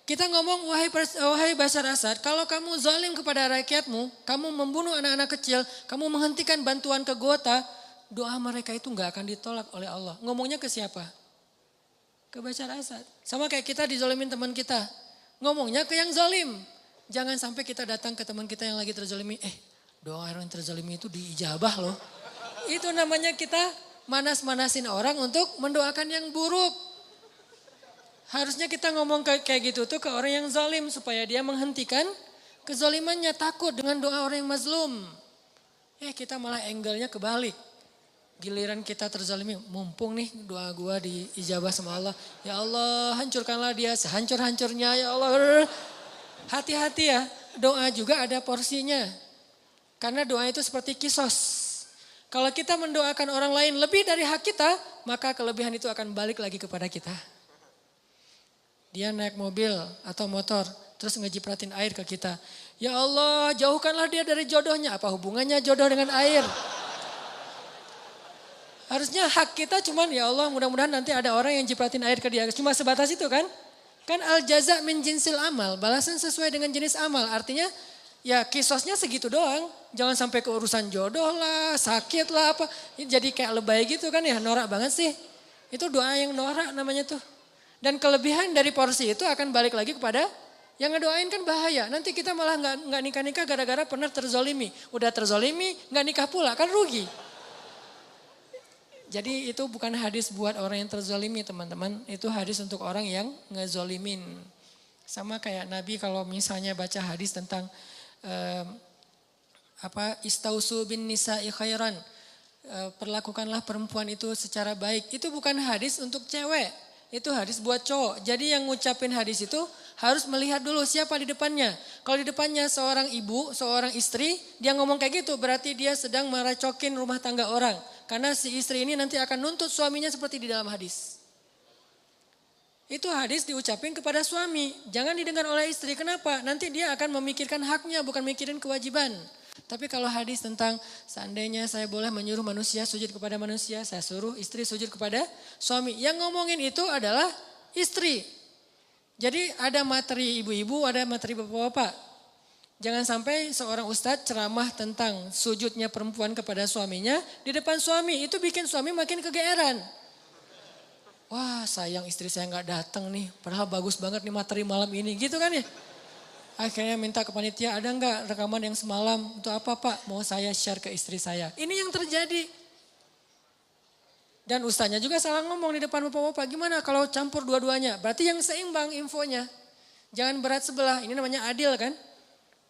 Kita ngomong wahai Bashar Assad, kalau kamu zalim kepada rakyatmu, kamu membunuh anak-anak kecil, kamu menghentikan bantuan ke Gota, doa mereka itu gak akan ditolak oleh Allah. Ngomongnya ke siapa? Ke Bashar Assad. Sama kayak kita dizalimin teman kita. Ngomongnya ke yang zalim. Jangan sampai kita datang ke teman kita yang lagi terzalimi. Doa orang yang terzalimi itu diijabah loh. Itu namanya kita manas-manasin orang untuk mendoakan yang buruk. Harusnya kita ngomong kayak gitu tuh ke orang yang zalim. Supaya dia menghentikan kezalimannya. Takut dengan doa orang yang mazlum. Kita malah angle-nya kebalik. Giliran kita terzalimi, mumpung nih doa gua diijabah sama Allah. Ya Allah, hancurkanlah dia sehancur-hancurnya ya Allah. Hati-hati ya, doa juga ada porsinya. Karena doa itu seperti kisos. Kalau kita mendoakan orang lain lebih dari hak kita, maka kelebihan itu akan balik lagi kepada kita. Dia naik mobil atau motor, terus ngejipratin air ke kita. Ya Allah, jauhkanlah dia dari jodohnya. Apa hubungannya jodoh dengan air? Harusnya hak kita cuman ya Allah mudah-mudahan nanti ada orang yang jipratin air ke dia. Cuma sebatas itu kan. Kan al jaza min jinsil amal. Balasan sesuai dengan jenis amal. Artinya ya kisosnya segitu doang. Jangan sampai ke urusan jodoh lah, sakit lah apa. Jadi kayak lebay gitu kan ya, norak banget sih. Itu doa yang norak namanya tuh. Dan kelebihan dari porsi itu akan balik lagi kepada yang ngedoain kan bahaya. Nanti kita malah gak nikah-nikah gara-gara pernah terzolimi. Udah terzolimi gak nikah pula kan rugi. Jadi itu bukan hadis buat orang yang terzolimi teman-teman. Itu hadis untuk orang yang ngezolimin. Sama kayak Nabi kalau misalnya baca hadis tentang istausu bin nisa'i khairan. Perlakukanlah perempuan itu secara baik. Itu bukan hadis untuk cewek. Itu hadis buat cowok. Jadi yang ngucapin hadis itu harus melihat dulu siapa di depannya. Kalau di depannya seorang ibu, seorang istri, dia ngomong kayak gitu berarti dia sedang meracokin rumah tangga orang. Karena si istri ini nanti akan nuntut suaminya seperti di dalam hadis. Itu hadis diucapin kepada suami. Jangan didengar oleh istri. Kenapa? Nanti dia akan memikirkan haknya bukan mikirin kewajiban. Tapi kalau hadis tentang seandainya saya boleh menyuruh manusia sujud kepada manusia, saya suruh istri sujud kepada suami. Yang ngomongin itu adalah istri. Jadi ada materi ibu-ibu, ada materi bapak-bapak. Jangan sampai seorang ustadz ceramah tentang sujudnya perempuan kepada suaminya di depan suami. Itu bikin suami makin kegeeran. Wah, sayang istri saya nggak datang nih. Padahal bagus banget nih materi malam ini. Gitu kan ya. Akhirnya minta ke panitia, ada nggak rekaman yang semalam? Untuk apa Pak? Mau saya share ke istri saya. Ini yang terjadi. Dan ustaznya juga salah ngomong di depan bapak-bapak. Gimana kalau campur dua-duanya? Berarti yang seimbang infonya. Jangan berat sebelah. Ini namanya adil kan?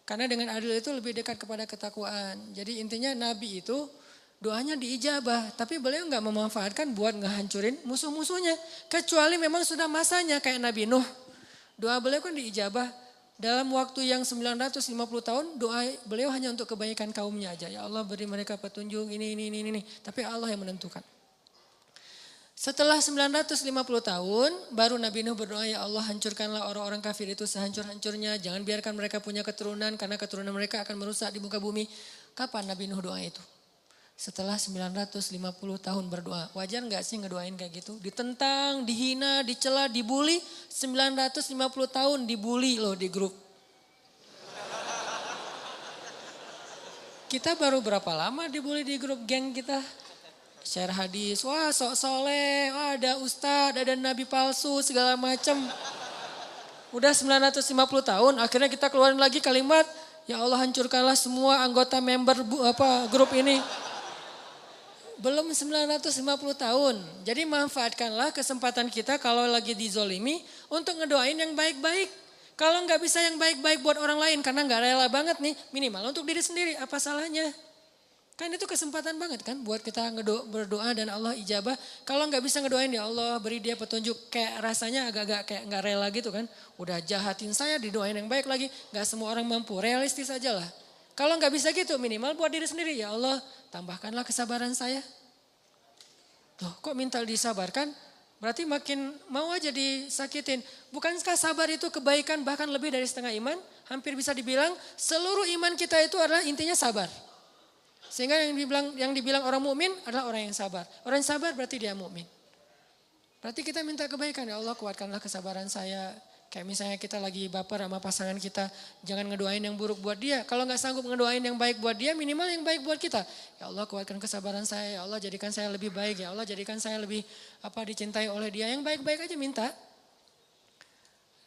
Karena dengan adil itu lebih dekat kepada ketakwaan. Jadi intinya Nabi itu doanya diijabah. Tapi beliau nggak memanfaatkan buat ngehancurin musuh-musuhnya. Kecuali memang sudah masanya kayak Nabi Nuh. Doa beliau kan diijabah. Dalam waktu yang 950 tahun doa beliau hanya untuk kebaikan kaumnya aja. Ya Allah beri mereka petunjuk ini. Tapi Allah yang menentukan. Setelah 950 tahun baru Nabi Nuh berdoa, ya Allah hancurkanlah orang-orang kafir itu sehancur-hancurnya. Jangan biarkan mereka punya keturunan karena keturunan mereka akan merusak di muka bumi. Kapan Nabi Nuh doa itu? Setelah 950 tahun berdoa. Wajar gak sih ngedoain kayak gitu? Ditentang, dihina, dicela, dibully. 950 tahun dibully loh di grup. Kita baru berapa lama dibully di grup geng kita? Share hadis, wah sok soleh, wah ada ustadz, ada nabi palsu, segala macam. Udah 950 tahun, akhirnya kita keluarin lagi kalimat, ya Allah hancurkanlah semua anggota member grup ini. Belum 950 tahun, jadi manfaatkanlah kesempatan kita kalau lagi dizolimi untuk ngedoain yang baik-baik. Kalau nggak bisa yang baik-baik buat orang lain, karena nggak rela banget nih, minimal untuk diri sendiri, apa salahnya? Kan itu kesempatan banget kan buat kita berdoa dan Allah ijabah. Kalau nggak bisa ngedoain ya Allah beri dia petunjuk. Kayak rasanya agak-agak kayak nggak rela gitu kan. Udah jahatin saya didoain yang baik lagi. Nggak semua orang mampu, realistis aja lah. Kalau nggak bisa gitu minimal buat diri sendiri. Ya Allah tambahkanlah kesabaran saya. Loh kok minta disabarkan? Berarti makin mau aja disakitin. Bukankah sabar itu kebaikan bahkan lebih dari setengah iman? Hampir bisa dibilang seluruh iman kita itu adalah intinya sabar. Sehingga yang dibilang orang mukmin adalah orang yang sabar. Orang yang sabar berarti dia mukmin. Berarti kita minta kebaikan, ya Allah kuatkanlah kesabaran saya. Kayak misalnya kita lagi baper sama pasangan kita, jangan ngedoain yang buruk buat dia. Kalau nggak sanggup ngedoain yang baik buat dia, minimal yang baik buat kita. Ya Allah kuatkan kesabaran saya, ya Allah jadikan saya lebih baik, ya Allah jadikan saya lebih dicintai oleh dia. Yang baik-baik aja minta.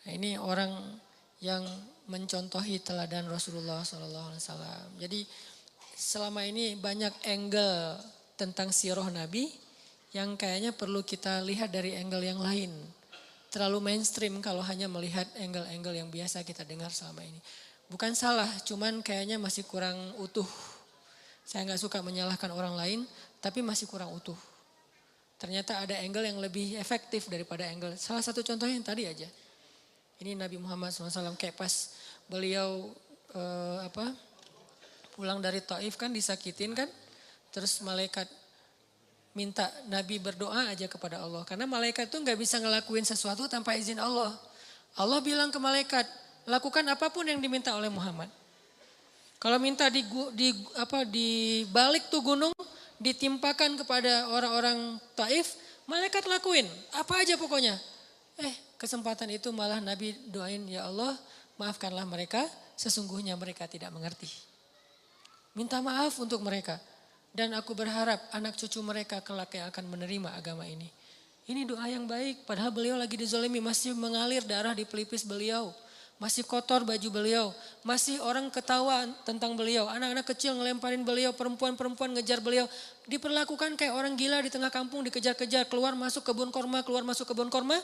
Nah, ini orang yang mencontohi teladan Rasulullah SAW. Jadi selama ini banyak angle tentang sirah Nabi yang kayaknya perlu kita lihat dari angle yang lain. Terlalu mainstream kalau hanya melihat angle-angle yang biasa kita dengar selama ini. Bukan salah, cuman kayaknya masih kurang utuh. Saya nggak suka menyalahkan orang lain, tapi masih kurang utuh. Ternyata ada angle yang lebih efektif daripada angle. Salah satu contohnya yang tadi aja. Ini Nabi Muhammad SAW kayak pas beliau pulang dari Taif kan disakitin kan. Terus malaikat minta Nabi berdoa aja kepada Allah. Karena malaikat tuh gak bisa ngelakuin sesuatu tanpa izin Allah. Allah bilang ke malaikat, lakukan apapun yang diminta oleh Muhammad. Kalau minta di balik tuh gunung, ditimpakan kepada orang-orang Taif, malaikat lakuin. Apa aja pokoknya. Kesempatan itu malah Nabi doain, ya Allah maafkanlah mereka, sesungguhnya mereka tidak mengerti. Minta maaf untuk mereka. Dan aku berharap anak cucu mereka kelak yang akan menerima agama ini. Ini doa yang baik. Padahal beliau lagi dizolimi. Masih mengalir darah di pelipis beliau. Masih kotor baju beliau. Masih orang ketawa tentang beliau. Anak-anak kecil ngelemparin beliau. Perempuan-perempuan ngejar beliau. Diperlakukan kayak orang gila di tengah kampung. Dikejar-kejar. Keluar masuk kebun korma. Keluar masuk kebun korma.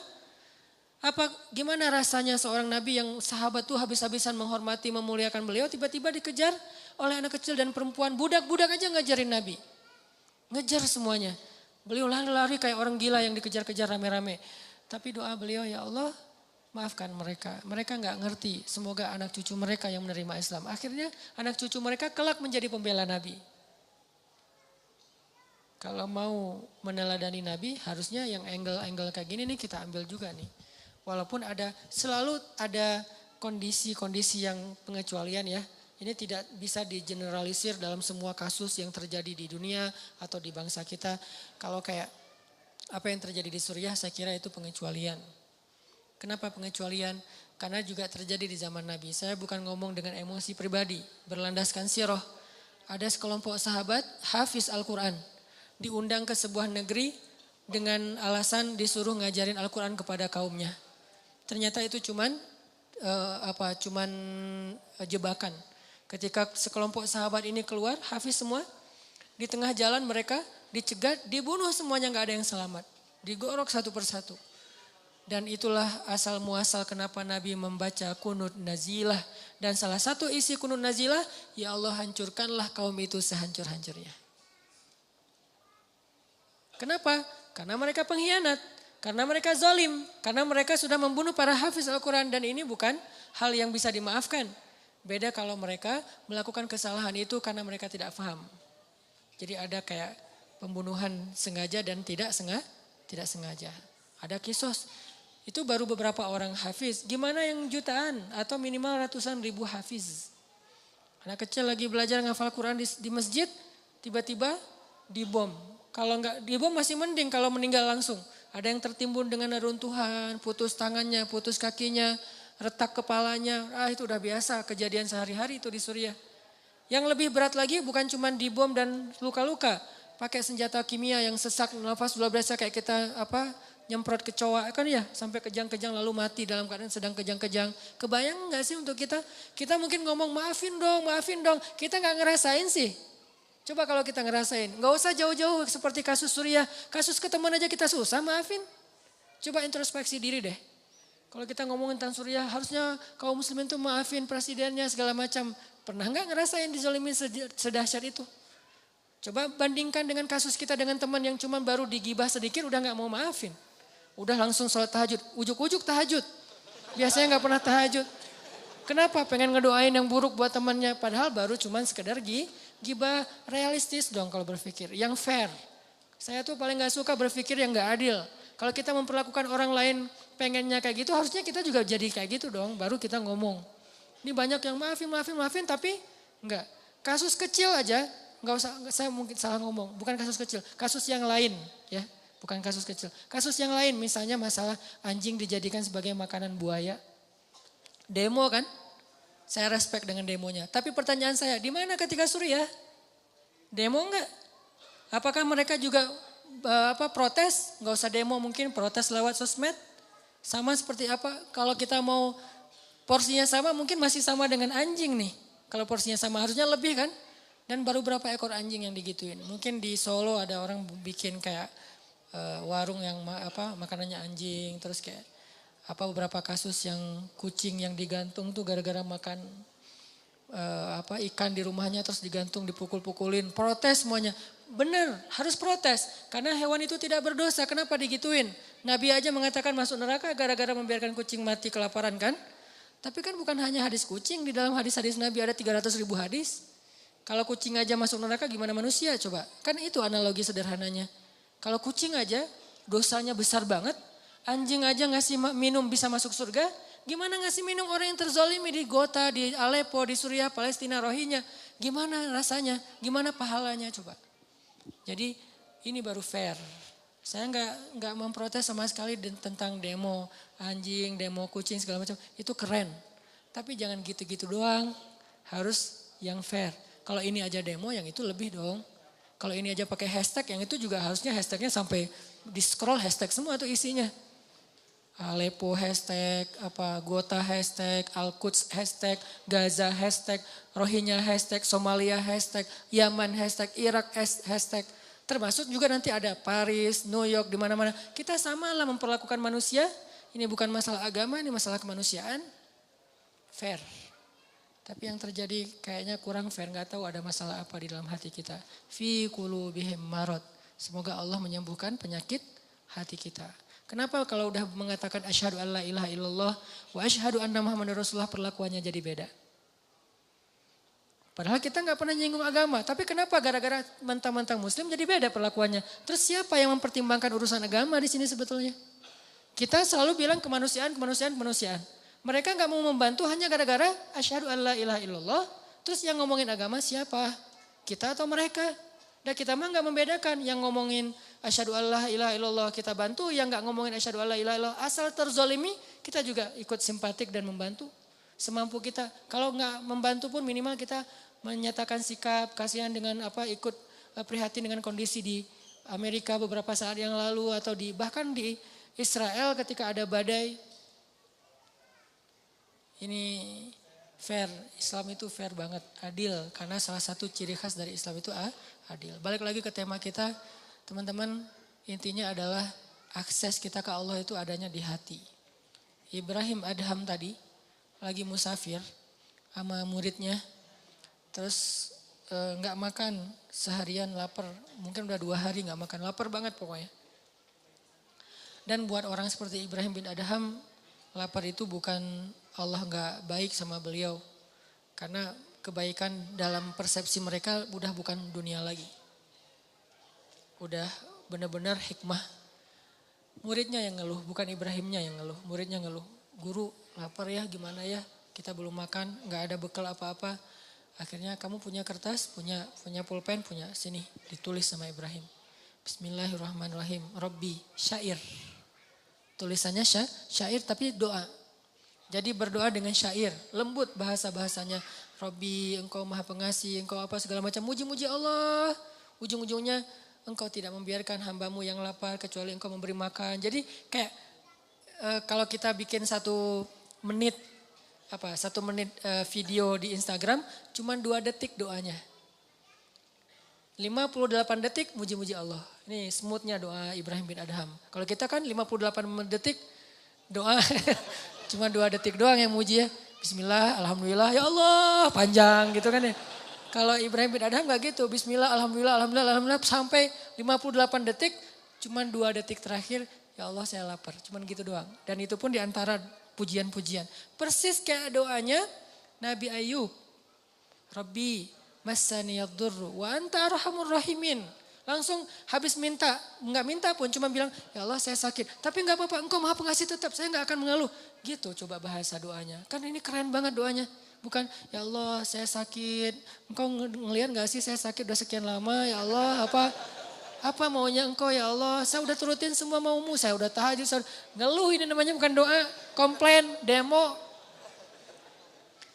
Gimana rasanya seorang nabi yang sahabat tuh habis-habisan menghormati, memuliakan beliau, tiba-tiba dikejar oleh anak kecil dan perempuan. Budak-budak aja ngajarin Nabi. Ngejar semuanya. Beliau lari-lari kayak orang gila yang dikejar-kejar rame-rame. Tapi doa beliau, ya Allah maafkan mereka. Mereka gak ngerti. Semoga anak cucu mereka yang menerima Islam. Akhirnya anak cucu mereka kelak menjadi pembela Nabi. Kalau mau meneladani Nabi, harusnya yang angle-angle kayak gini nih kita ambil juga nih. Walaupun selalu ada kondisi-kondisi yang pengecualian ya. Ini tidak bisa digeneralisir dalam semua kasus yang terjadi di dunia atau di bangsa kita. Kalau kayak apa yang terjadi di Suriah, saya kira itu pengecualian. Kenapa pengecualian? Karena juga terjadi di zaman Nabi. Saya bukan ngomong dengan emosi pribadi, berlandaskan sirah. Ada sekelompok sahabat hafiz Al-Quran, diundang ke sebuah negeri dengan alasan disuruh ngajarin Al-Quran kepada kaumnya. Ternyata itu cuman jebakan. Ketika sekelompok sahabat ini keluar, hafiz semua, di tengah jalan mereka dicegat, dibunuh semuanya, gak ada yang selamat. Digorok satu persatu. Dan itulah asal muasal kenapa Nabi membaca kunut nazilah. Dan salah satu isi kunut nazilah, ya Allah hancurkanlah kaum itu sehancur-hancurnya. Kenapa? Karena mereka pengkhianat. Karena mereka zalim. Karena mereka sudah membunuh para hafiz Al-Quran. Dan ini bukan hal yang bisa dimaafkan. Beda kalau mereka melakukan kesalahan itu karena mereka tidak paham. Jadi ada kayak pembunuhan sengaja dan tidak sengaja. Ada kisos. Itu baru beberapa orang hafiz. Gimana yang jutaan atau minimal ratusan ribu hafiz. Anak kecil lagi belajar ngafal Quran di masjid, tiba-tiba dibom. Kalau enggak dibom masih mending, kalau meninggal langsung. Ada yang tertimbun dengan reruntuhan, putus tangannya, putus kakinya, retak kepalanya. Itu udah biasa kejadian sehari-hari itu di Suriah. Yang lebih berat lagi bukan cuma dibom dan luka-luka. Pakai senjata kimia yang sesak nafas luar biasa kayak kita nyemprot kecoa kan ya. Sampai kejang-kejang lalu mati dalam keadaan sedang kejang-kejang. Kebayang gak sih untuk kita? Kita mungkin ngomong maafin dong. Kita gak ngerasain sih. Coba kalau kita ngerasain. Gak usah jauh-jauh seperti kasus Suriah. Kasus ke teman aja kita susah maafin. Coba introspeksi diri deh. Kalau kita ngomongin tentang Suriah, harusnya kaum muslimin tuh maafin presidennya segala macam. Pernah nggak ngerasain dizalimin sedahsyat itu? Coba bandingkan dengan kasus kita dengan teman yang cuma baru digibah sedikit udah nggak mau maafin. Udah langsung sholat tahajud, ujuk-ujuk tahajud. Biasanya nggak pernah tahajud. Kenapa? Pengen ngedoain yang buruk buat temannya. Padahal baru cuma sekedar gibah. Realistis dong kalau berpikir, yang fair. Saya tuh paling nggak suka berpikir yang nggak adil. Kalau kita memperlakukan orang lain pengennya kayak gitu, harusnya kita juga jadi kayak gitu dong. Baru kita ngomong. Ini banyak yang maafin, tapi enggak. Kasus kecil aja, enggak usah, saya mungkin salah ngomong. Bukan kasus kecil, kasus yang lain ya. Bukan kasus kecil. Kasus yang lain misalnya masalah anjing dijadikan sebagai makanan buaya. Demo kan? Saya respect dengan demonya. Tapi pertanyaan saya, di mana ketika Suriah? Demo enggak? Apakah mereka juga protes? Enggak usah demo, mungkin protes lewat sosmed. Sama seperti apa? Kalau kita mau porsinya sama mungkin masih sama dengan anjing nih. Kalau porsinya sama harusnya lebih kan? Dan baru berapa ekor anjing yang digituin. Mungkin di Solo ada orang bikin kayak warung yang makanannya anjing. Terus kayak beberapa kasus yang kucing yang digantung tuh gara-gara makan ikan di rumahnya terus digantung dipukul-pukulin. Protes semuanya. Benar, harus protes. Karena hewan itu tidak berdosa, kenapa digituin? Nabi aja mengatakan masuk neraka gara-gara membiarkan kucing mati kelaparan kan? Tapi kan bukan hanya hadis kucing, di dalam hadis-hadis Nabi ada 300.000 hadis. Kalau kucing aja masuk neraka gimana manusia coba? Kan itu analogi sederhananya. Kalau kucing aja dosanya besar banget, anjing aja ngasih minum bisa masuk surga, gimana ngasih minum orang yang terzolimi di Ghouta, di Aleppo, di Suriah, Palestina, Rohingya. Gimana rasanya, gimana pahalanya coba? Jadi ini baru fair. Saya nggak memprotes sama sekali tentang demo anjing, demo kucing segala macam. Itu keren. Tapi jangan gitu-gitu doang. Harus yang fair. Kalau ini aja demo, yang itu lebih dong. Kalau ini aja pakai hashtag, yang itu juga harusnya hashtagnya sampai di scroll hashtag semua tuh isinya. Aleppo hashtag, Ghouta hashtag, Al-Quds hashtag, Gaza hashtag, Rohingya hashtag, Somalia hashtag, Yaman hashtag, Irak hashtag. Termasuk juga nanti ada Paris, New York, di mana-mana. Kita samalah memperlakukan manusia. Ini bukan masalah agama, ini masalah kemanusiaan. Fair. Tapi yang terjadi kayaknya kurang fair. Gak tahu ada masalah apa di dalam hati kita. Fi qulubihim marad. Semoga Allah menyembuhkan penyakit hati kita. Kenapa kalau udah mengatakan asyhadu alla ilaha illallah wa asyhadu anna muhammadar rasulullah perlakuannya jadi beda? Padahal kita nggak pernah nyinggung agama. Tapi kenapa gara-gara mentang-mentang muslim jadi beda perlakuannya? Terus siapa yang mempertimbangkan urusan agama di sini sebetulnya? Kita selalu bilang kemanusiaan. Mereka nggak mau membantu hanya gara-gara asyhadu alla ilaha illallah. Terus yang ngomongin agama siapa? Kita atau mereka? Dan kita mah nggak membedakan. Yang ngomongin asyhadu alla ilaha illallah kita bantu, yang nggak ngomongin asyhadu alla ilaha illallah asal terzolimi kita juga ikut simpatik dan membantu semampu kita. Kalau nggak membantu pun minimal kita menyatakan sikap kasihan dengan ikut prihatin dengan kondisi di Amerika beberapa saat yang lalu atau bahkan di Israel ketika ada badai. Ini fair, Islam itu fair banget, adil. Karena salah satu ciri khas dari Islam itu adil. Balik lagi ke tema kita, teman-teman, intinya adalah akses kita ke Allah itu adanya di hati. Ibrahim Adham tadi lagi musafir sama muridnya, terus nggak makan seharian, lapar. Mungkin udah 2 hari nggak makan, lapar banget pokoknya. Dan buat orang seperti Ibrahim bin Adham, lapar itu bukan Allah nggak baik sama beliau. Karena kebaikan dalam persepsi mereka udah bukan dunia lagi. Udah benar-benar hikmah. Muridnya yang ngeluh, bukan Ibrahimnya yang ngeluh. Muridnya ngeluh, guru lapar ya gimana ya, kita belum makan, nggak ada bekal apa-apa. Akhirnya kamu punya kertas, punya pulpen, punya sini ditulis sama Ibrahim. Bismillahirrahmanirrahim, Rabbi syair. Tulisannya syair tapi doa. Jadi berdoa dengan syair, lembut bahasa-bahasanya. Rabbi, engkau maha pengasih, engkau apa segala macam. Muji-muji Allah. Ujung-ujungnya engkau tidak membiarkan hambamu yang lapar kecuali engkau memberi makan. Jadi kayak kalau kita bikin 1 menit video di Instagram, cuman 2 detik doanya. 58 detik muji-muji Allah. Ini smoothnya doa Ibrahim bin Adham. Kalau kita kan 58 detik doa. Cuma 2 detik doang yang muji ya. Bismillah, alhamdulillah, ya Allah, panjang gitu kan ya. Kalau Ibrahim bin Adham gak gitu. Bismillah, alhamdulillah, alhamdulillah, alhamdulillah. Sampai 58 detik, cuma 2 detik terakhir, ya Allah saya lapar. Cuman gitu doang. Dan itu pun diantara pujian-pujian. Persis kayak doanya Nabi Ayub. Rabbi, massani yadurru wa anta arhamur rahimin. Langsung habis minta, enggak minta pun cuma bilang, ya Allah saya sakit. Tapi enggak apa-apa, engkau maha pengasih tetap, saya enggak akan mengeluh. Gitu coba bahasa doanya. Kan ini keren banget doanya. Bukan, ya Allah saya sakit, engkau ngelihat enggak sih saya sakit udah sekian lama, ya Allah apa maunya engkau ya Allah. Saya udah turutin semua maumu, saya udah tahajud. Ngeluh ini namanya bukan doa, komplain, demo.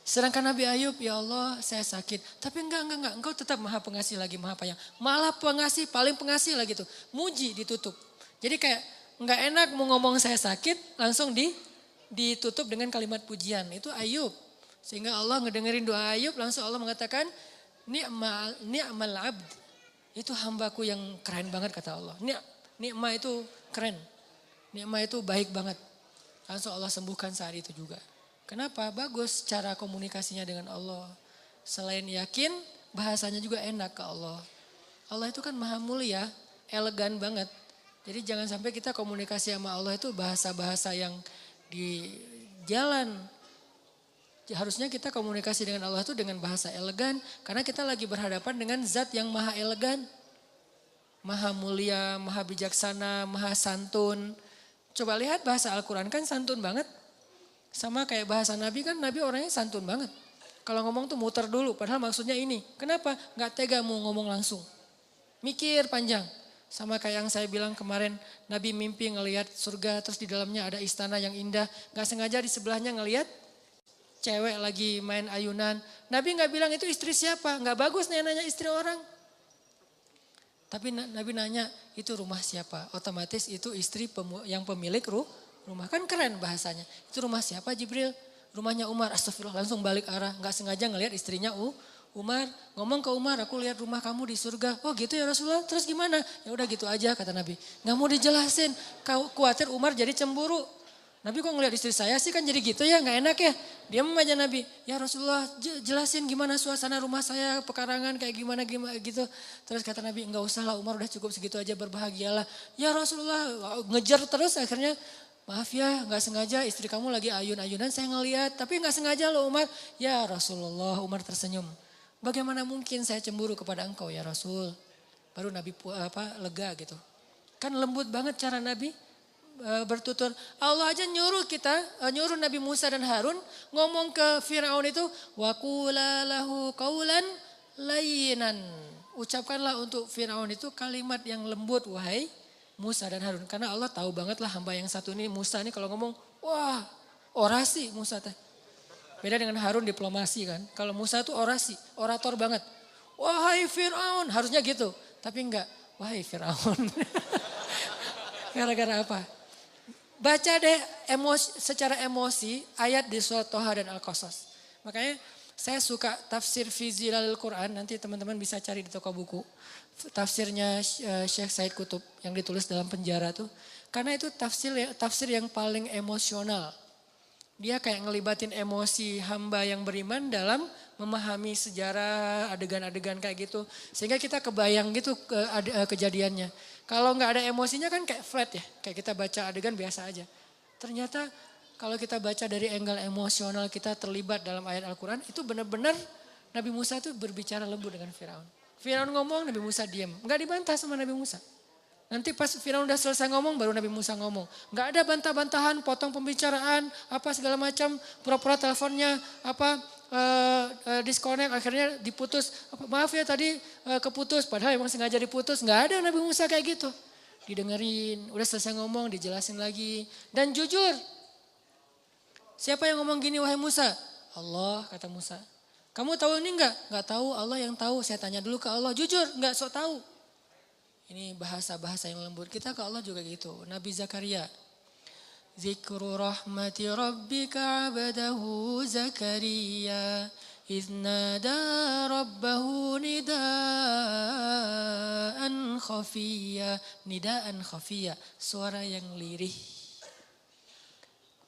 Sedangkan Nabi Ayub, ya Allah saya sakit. Tapi enggak. Engkau tetap maha pengasih lagi, maha penyayang. Malah pengasih, paling pengasih lagi tuh. Muji ditutup. Jadi kayak enggak enak mau ngomong saya sakit, langsung ditutup dengan kalimat pujian. Itu Ayub. Sehingga Allah ngedengerin doa Ayub, langsung Allah mengatakan, ni'mal abd. Itu hambaku yang keren banget kata Allah. Ni'ma itu keren. Ni'ma itu baik banget. Langsung Allah sembuhkan saat itu juga. Kenapa? Bagus cara komunikasinya dengan Allah. Selain yakin, bahasanya juga enak ke Allah. Allah itu kan maha mulia, elegan banget. Jadi jangan sampai kita komunikasi sama Allah itu bahasa-bahasa yang di jalan. Harusnya kita komunikasi dengan Allah itu dengan bahasa elegan. Karena kita lagi berhadapan dengan zat yang maha elegan. Maha mulia, maha bijaksana, maha santun. Coba lihat bahasa Al-Quran kan santun banget. Sama kayak bahasa Nabi kan, Nabi orangnya santun banget. Kalau ngomong tuh muter dulu, padahal maksudnya ini. Kenapa? Gak tega mau ngomong langsung. Mikir panjang. Sama kayak yang saya bilang kemarin, Nabi mimpi ngelihat surga, terus di dalamnya ada istana yang indah. Gak sengaja di sebelahnya ngelihat cewek lagi main ayunan. Nabi gak bilang itu istri siapa, gak bagus nanya istri orang. Tapi Nabi nanya, itu rumah siapa? Otomatis itu istri yang pemilik rumah. Kan keren bahasanya. Itu rumah siapa Jibril? Rumahnya Umar. Astagfirullah, langsung balik arah. Gak sengaja ngelihat istrinya Umar. Ngomong ke Umar, aku lihat rumah kamu di surga. Oh gitu ya Rasulullah, terus gimana? Ya udah gitu aja kata Nabi. Gak mau dijelasin, khawatir Umar jadi cemburu. Nabi kok ngelihat istri saya sih kan jadi gitu ya, gak enak ya. Dia aja Nabi, ya Rasulullah jelasin gimana suasana rumah saya, pekarangan kayak gimana gitu. Terus kata Nabi, enggak usah lah Umar udah cukup segitu aja, berbahagialah. Ya Rasulullah ngejar terus akhirnya, maaf ya gak sengaja istri kamu lagi ayun-ayunan saya ngeliat. Tapi gak sengaja loh Umar. Ya Rasulullah, Umar tersenyum. Bagaimana mungkin saya cemburu kepada engkau ya Rasul. Baru Nabi lega gitu. Kan lembut banget cara Nabi bertutur. Allah aja nyuruh nyuruh Nabi Musa dan Harun ngomong ke Firaun itu, wa qula lahu qaulan layyinan. Ucapkanlah untuk Firaun itu kalimat yang lembut wahai Musa dan Harun. Karena Allah tahu banget lah hamba yang satu ini Musa ini kalau ngomong, wah orasi Musa teh. Beda dengan Harun diplomasi kan. Kalau Musa itu orasi, orator banget. Wahai Firaun, harusnya gitu. Tapi enggak, wahai Firaun. Gara-gara apa? Baca deh secara emosi ayat di surat Toha dan Al-Qasas. Makanya saya suka tafsir fi Zilalil Quran, nanti teman-teman bisa cari di toko buku. Tafsirnya Syekh Said Qutb yang ditulis dalam penjara tuh. Karena itu tafsir yang paling emosional. Dia kayak ngelibatin emosi hamba yang beriman dalam memahami sejarah adegan-adegan kayak gitu. Sehingga kita kebayang gitu kejadiannya. Kalau nggak ada emosinya kan kayak flat ya. Kayak kita baca adegan biasa aja. Ternyata kalau kita baca dari angle emosional kita terlibat dalam ayat Al-Quran. Itu benar-benar Nabi Musa itu berbicara lembut dengan Firaun. Firaun ngomong, Nabi Musa diam. Nggak dibantah sama Nabi Musa. Nanti pas Firaun udah selesai ngomong baru Nabi Musa ngomong. Nggak ada bantah-bantahan, potong pembicaraan, apa segala macam, pura-pura teleponnya, disconnect akhirnya diputus. Maaf ya tadi keputus, padahal emang sengaja diputus. Nggak ada Nabi Musa kayak gitu. Didengerin, udah selesai ngomong, dijelasin lagi. Dan jujur, siapa yang ngomong gini wahai Musa? Allah, kata Musa. Kamu tahu ini enggak? Enggak tahu, Allah yang tahu. Saya tanya dulu ke Allah, jujur enggak sok tahu. Ini bahasa-bahasa yang lembut. Kita ke Allah juga gitu. Nabi Zakaria. Zikru rahmati rabbika abadahu Zakaria. Iznada rabbahu nidaan khafiyya. Nidaan khafiyya. Suara yang lirih.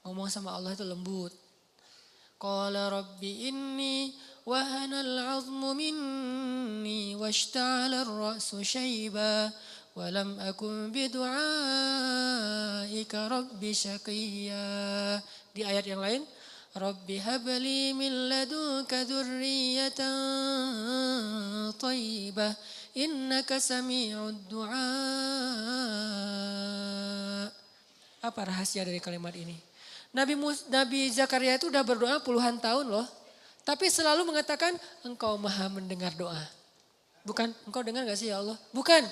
Ngomong sama Allah itu lembut. Qala rabbi inni wahanal azmu minni washta'ala ar-ra'su shayba wa lam akun bidu'aika rabbi syaqiyya. Di ayat yang lain, rabbi habli min ladunka dzurriyyatan thayyibah innaka sami'ud du'a. Apa rahasia dari kalimat ini? Nabi Zakaria itu udah berdoa puluhan tahun loh. Tapi selalu mengatakan engkau maha mendengar doa. Bukan, engkau dengar gak sih ya Allah? Bukan.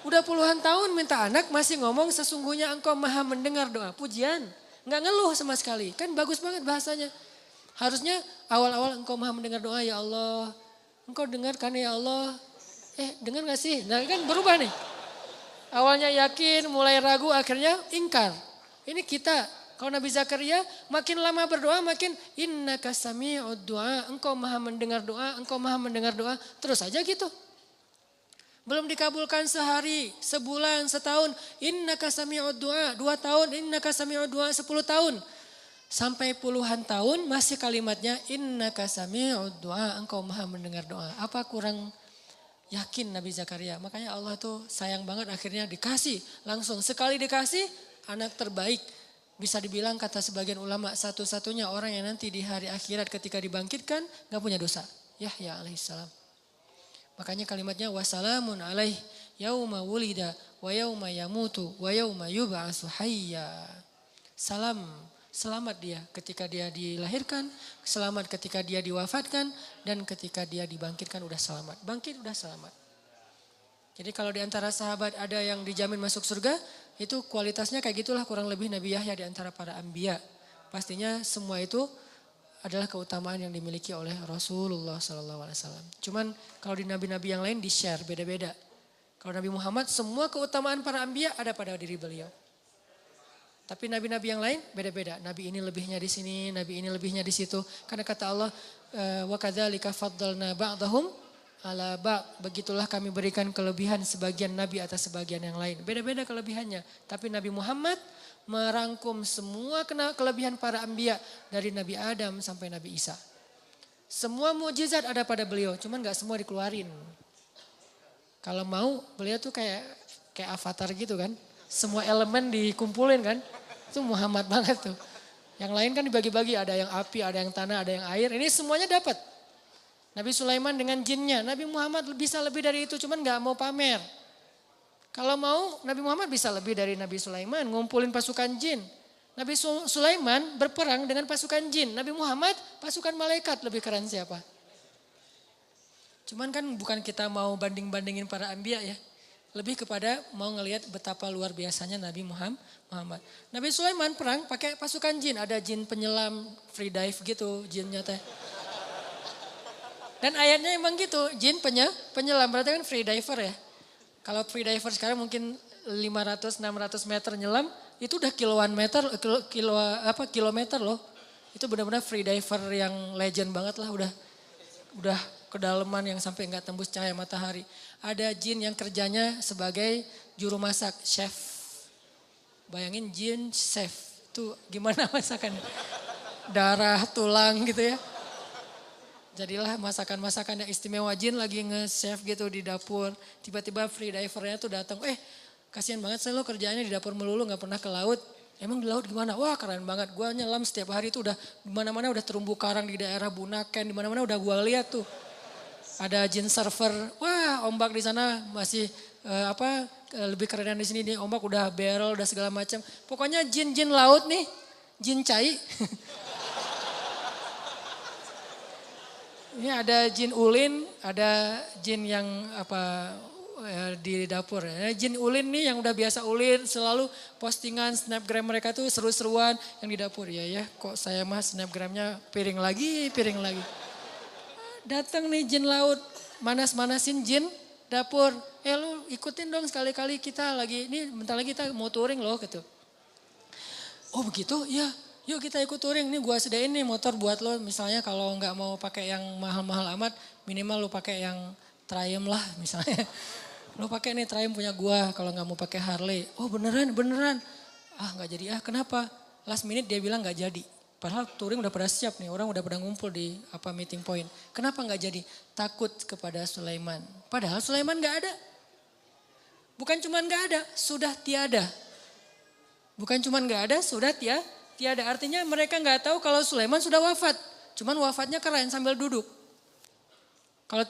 Udah puluhan tahun minta anak masih ngomong sesungguhnya engkau maha mendengar doa. Pujian. Gak ngeluh sama sekali. Kan bagus banget bahasanya. Harusnya awal-awal engkau maha mendengar doa ya Allah. Engkau dengar kan ya Allah. Dengar gak sih? Nah kan berubah nih. Awalnya yakin, mulai ragu, akhirnya ingkar. Ini kita. Kalau Nabi Zakaria makin lama berdoa makin innaka sami'ud du'a. Engkau maha mendengar doa, engkau maha mendengar doa. Terus aja gitu. Belum dikabulkan sehari, sebulan, setahun. Innaka sami'ud du'a. 2 tahun, innaka sami'ud du'a 10 tahun. Sampai puluhan tahun masih kalimatnya innaka sami'ud du'a. Engkau maha mendengar doa. Apa kurang yakin Nabi Zakaria? Makanya Allah tuh sayang banget akhirnya dikasih. Langsung sekali dikasih anak terbaik. Bisa dibilang kata sebagian ulama satu-satunya orang yang nanti di hari akhirat ketika dibangkitkan gak punya dosa. Yahya alaihissalam. Makanya kalimatnya wassalamun alaih yauma wulida wa yauma yamutu wa yauma yub'atsu hayya. Selamat dia ketika dia dilahirkan, selamat ketika dia diwafatkan, dan ketika dia dibangkitkan udah selamat. Bangkit udah selamat. Jadi kalau di antara sahabat ada yang dijamin masuk surga, itu kualitasnya kayak gitulah kurang lebih Nabi Yahya di antara para anbiya. Pastinya semua itu adalah keutamaan yang dimiliki oleh Rasulullah SAW. Cuman kalau di nabi-nabi yang lain di-share beda-beda. Kalau Nabi Muhammad semua keutamaan para anbiya ada pada diri beliau. Tapi nabi-nabi yang lain beda-beda. Nabi ini lebihnya di sini, nabi ini lebihnya di situ. Karena kata Allah, wa kadzalika faddalna ba'dahum ala ba'd. Begitulah kami berikan kelebihan sebagian nabi atas sebagian yang lain. Beda-beda kelebihannya. Tapi Nabi Muhammad merangkum semua kelebihan para anbiya dari Nabi Adam sampai Nabi Isa. Semua mukjizat ada pada beliau, cuman gak semua dikeluarin. Kalau mau beliau tuh kayak avatar gitu kan. Semua elemen dikumpulin kan. Itu Muhammad banget tuh. Yang lain kan dibagi-bagi, ada yang api, ada yang tanah, ada yang air. Ini semuanya dapat. Nabi Sulaiman dengan jinnya, Nabi Muhammad bisa lebih dari itu, cuman gak mau pamer. Kalau mau Nabi Muhammad bisa lebih dari Nabi Sulaiman, ngumpulin pasukan jin. Nabi Sulaiman berperang dengan pasukan jin. Nabi Muhammad pasukan malaikat, lebih keren siapa? Cuman kan bukan kita mau banding-bandingin para anbiya ya. Lebih kepada mau ngelihat betapa luar biasanya Nabi Muhammad. Nabi Sulaiman perang pakai pasukan jin. Ada jin penyelam, free dive gitu jinnya teh. Dan ayatnya emang gitu, jin penyelam. Berarti kan free diver ya. Kalau free diver sekarang mungkin 500-600 meter nyelam. Itu udah kilometer loh. Itu benar-benar free diver yang legend banget lah. Udah kedalaman yang sampai nggak tembus cahaya matahari. Ada jin yang kerjanya sebagai juru masak, chef. Bayangin jin chef, itu gimana masakan? Darah, tulang gitu ya. Jadilah masakan-masakan yang istimewa, jin lagi nge-chef gitu di dapur. Tiba-tiba free divernya tuh datang, kasihan banget saya lo kerjaannya di dapur melulu gak pernah ke laut. Emang di laut gimana? Wah keren banget, gue nyelam setiap hari tuh udah dimana-mana udah terumbu karang di daerah Bunaken, dimana-mana udah gue lihat tuh. Ada jin surfer, wah ombak di sana masih lebih keren di sini nih, ombak udah barrel, udah segala macam. Pokoknya jin-jin laut nih, jin cai. Ini ada jin ulin, ada jin yang di dapur. Jin ulin nih yang udah biasa ulin, selalu postingan snapgram mereka tuh seru-seruan yang di dapur. Ya, kok saya mah snapgramnya piring lagi. Datang nih jin laut, manas-manasin jin dapur. Lu ikutin dong sekali-kali kita lagi, ini bentar lagi kita mau touring loh gitu. Oh begitu? Ya, yuk kita ikut touring. Nih gua sediain nih motor buat lo. Misalnya kalau nggak mau pakai yang mahal-mahal amat, minimal lo pakai yang Triumph lah misalnya. Lo pakai nih Triumph punya gua kalau nggak mau pakai Harley. Oh beneran? Ah nggak jadi kenapa? Last minute dia bilang nggak jadi. Padahal touring udah pada siap nih, orang udah pada ngumpul di meeting point. Kenapa nggak jadi? Takut kepada Sulaiman. Padahal Sulaiman nggak ada. Bukan cuma nggak ada, sudah tiada. Bukan cuma nggak ada, sudah tiada. Artinya mereka nggak tahu kalau Sulaiman sudah wafat. Cuman wafatnya keren sambil duduk. Kalau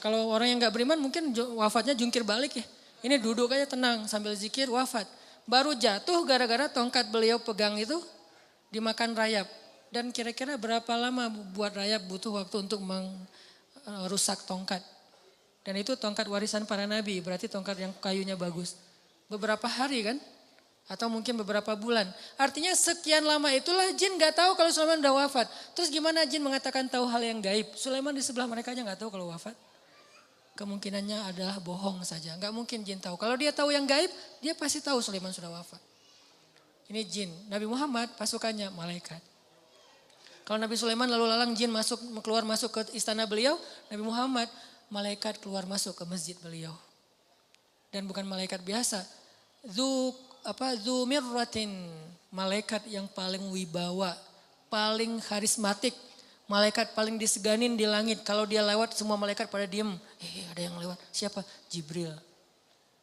kalau orang yang nggak beriman mungkin wafatnya jungkir balik ya. Ini duduk aja tenang sambil zikir wafat. Baru jatuh gara-gara tongkat beliau pegang itu dimakan rayap. Dan kira-kira berapa lama buat rayap butuh waktu untuk merusak tongkat. Dan itu tongkat warisan para nabi, berarti tongkat yang kayunya bagus. Beberapa hari kan? Atau mungkin beberapa bulan. Artinya sekian lama itulah jin gak tahu kalau Sulaiman udah wafat. Terus gimana jin mengatakan tahu hal yang gaib? Sulaiman di sebelah mereka aja gak tahu kalau wafat. Kemungkinannya adalah bohong saja. Gak mungkin jin tahu. Kalau dia tahu yang gaib, dia pasti tahu Sulaiman sudah wafat. Ini jin. Nabi Muhammad pasukannya malaikat. Kalau Nabi Sulaiman lalu lalang jin keluar masuk ke istana beliau. Nabi Muhammad malaikat keluar masuk ke masjid beliau. Dan bukan malaikat biasa. Dzu mirratin. Malaikat yang paling wibawa. Paling karismatik. Malaikat paling diseganin di langit. Kalau dia lewat semua malaikat pada diem. Ada yang lewat. Siapa? Jibril.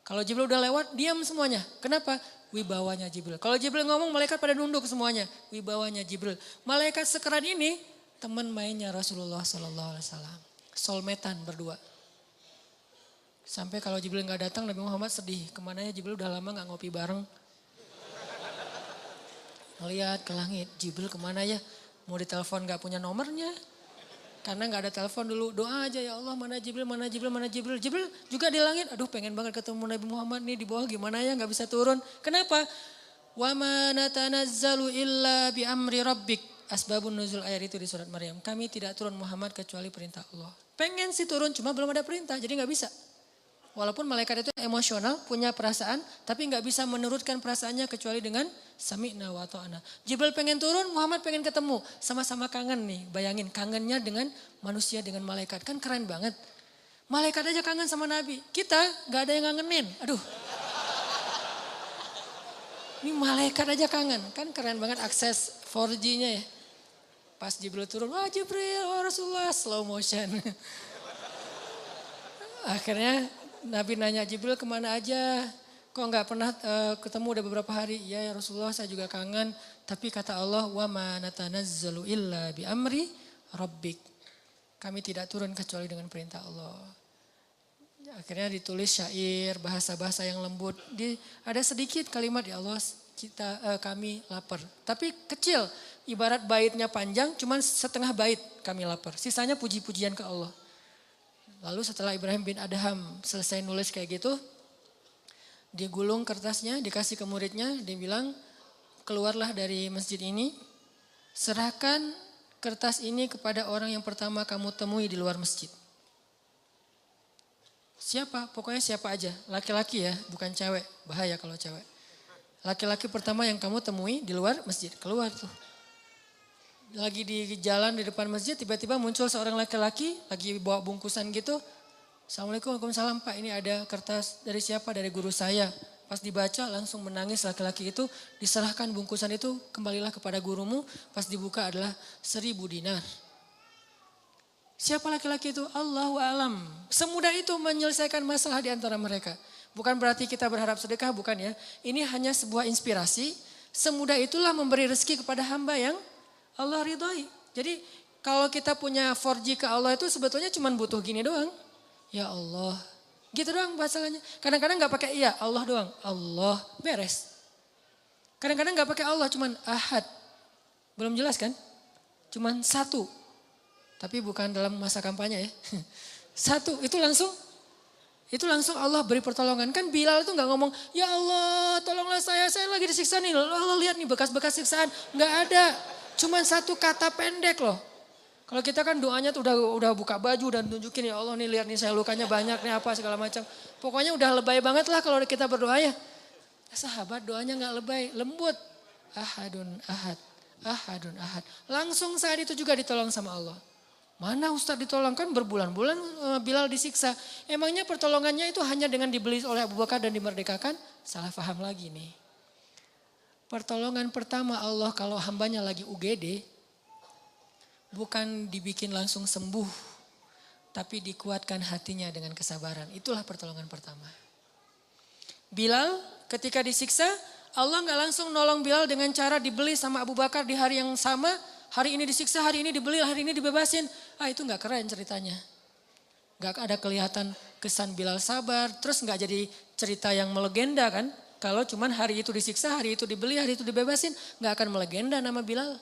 Kalau Jibril udah lewat diam semuanya. Kenapa? Wibawanya Jibril. Kalau Jibril ngomong malaikat pada nunduk semuanya. Wibawanya Jibril. Malaikat sekeran ini teman mainnya Rasulullah SAW. Soulmate-an berdua. Sampai kalau Jibril gak datang Nabi Muhammad sedih. Kemana ya Jibril udah lama gak ngopi bareng. Ngeliat ke langit. Jibril kemana ya? Mau ditelepon gak punya nomornya. Karena gak ada telepon dulu. Doa aja ya Allah mana Jibril. Jibril juga di langit. Aduh pengen banget ketemu Nabi Muhammad nih di bawah gimana ya gak bisa turun. Kenapa? Wa ma natanazzalu illa bi amri rabbik. Asbabun nuzul ayat itu di surat Maryam. Kami tidak turun Muhammad kecuali perintah Allah. Pengen sih turun cuma belum ada perintah jadi gak bisa. Walaupun malaikat itu emosional, punya perasaan, tapi nggak bisa menurutkan perasaannya kecuali dengan sami'na wa ta'na. Jibril pengen turun, Muhammad pengen ketemu. Sama-sama kangen nih, bayangin kangennya dengan manusia, dengan malaikat. Kan keren banget. Malaikat aja kangen sama Nabi. Kita nggak ada yang ngangenin. Aduh. Ini malaikat aja kangen. Kan keren banget akses 4G-nya ya. Pas Jibril turun, wah Jibril, wah Rasulullah, slow motion. Akhirnya Nabi nanya Jibril kemana aja, kok nggak pernah ketemu udah beberapa hari. Ya Rasulullah saya juga kangen, tapi kata Allah wa ma natanazzalu illa bi amri rabbik. Kami tidak turun kecuali dengan perintah Allah. Akhirnya ditulis syair, bahasa-bahasa yang lembut. Ada sedikit kalimat, ya Allah kami lapar. Tapi kecil, ibarat baitnya panjang, cuman setengah bait kami lapar. Sisanya puji-pujian ke Allah. Lalu setelah Ibrahim bin Adham selesai nulis kayak gitu, digulung kertasnya, dikasih ke muridnya, dia bilang, keluarlah dari masjid ini, serahkan kertas ini kepada orang yang pertama kamu temui di luar masjid. Siapa? Pokoknya siapa aja. Laki-laki ya, bukan cewek. Bahaya kalau cewek. Laki-laki pertama yang kamu temui di luar masjid. Keluar tuh. Lagi di jalan di depan masjid, tiba-tiba muncul seorang laki-laki, lagi bawa bungkusan gitu. Assalamualaikum, waalaikumsalam Pak, ini ada kertas dari siapa? Dari guru saya. Pas dibaca langsung menangis laki-laki itu, diserahkan bungkusan itu, kembalilah kepada gurumu. Pas dibuka adalah 1.000 dinar. Siapa laki-laki itu? Allahu a'lam. Semudah itu menyelesaikan masalah di antara mereka. Bukan berarti kita berharap sedekah, bukan ya. Ini hanya sebuah inspirasi. Semudah itulah memberi rezeki kepada hamba yang Allah ridhoi. Jadi kalau kita punya 4G ke Allah itu sebetulnya cuma butuh gini doang. Ya Allah. Gitu doang bahasanya. Kadang-kadang gak pakai iya, Allah doang. Allah, beres. Kadang-kadang gak pakai Allah, cuman ahad. Belum jelas kan? Cuman satu. Tapi bukan dalam masa kampanye ya. Satu, itu langsung Allah beri pertolongan. Kan Bilal itu gak ngomong, ya Allah tolonglah saya lagi disiksa nih. Allah lihat nih bekas-bekas siksaan. Gak ada, cuman satu kata pendek loh. Kalau kita kan doanya tuh udah buka baju dan tunjukin, ya Allah nih lihat nih saya lukanya banyak nih apa segala macam. Pokoknya udah lebay banget lah kalau kita berdoa ya. Sahabat doanya gak lebay, lembut. Ahadun ahad, ahadun ahad. Langsung saat itu juga ditolong sama Allah. Mana Ustadz ditolong, kan berbulan-bulan Bilal disiksa. Emangnya pertolongannya itu hanya dengan dibeli oleh Abu Bakar dan dimerdekakan? Salah paham lagi nih. Pertolongan pertama Allah kalau hambanya lagi UGD, bukan dibikin langsung sembuh, tapi dikuatkan hatinya dengan kesabaran. Itulah pertolongan pertama. Bilal ketika disiksa, Allah gak langsung nolong Bilal dengan cara dibeli sama Abu Bakar di hari yang sama. Hari ini disiksa, hari ini dibeli, hari ini dibebasin. Itu gak keren ceritanya. Gak ada kelihatan kesan Bilal sabar. Terus gak jadi cerita yang melegenda kan. Kalau cuman hari itu disiksa, hari itu dibeli, hari itu dibebasin. Gak akan melegenda nama Bilal.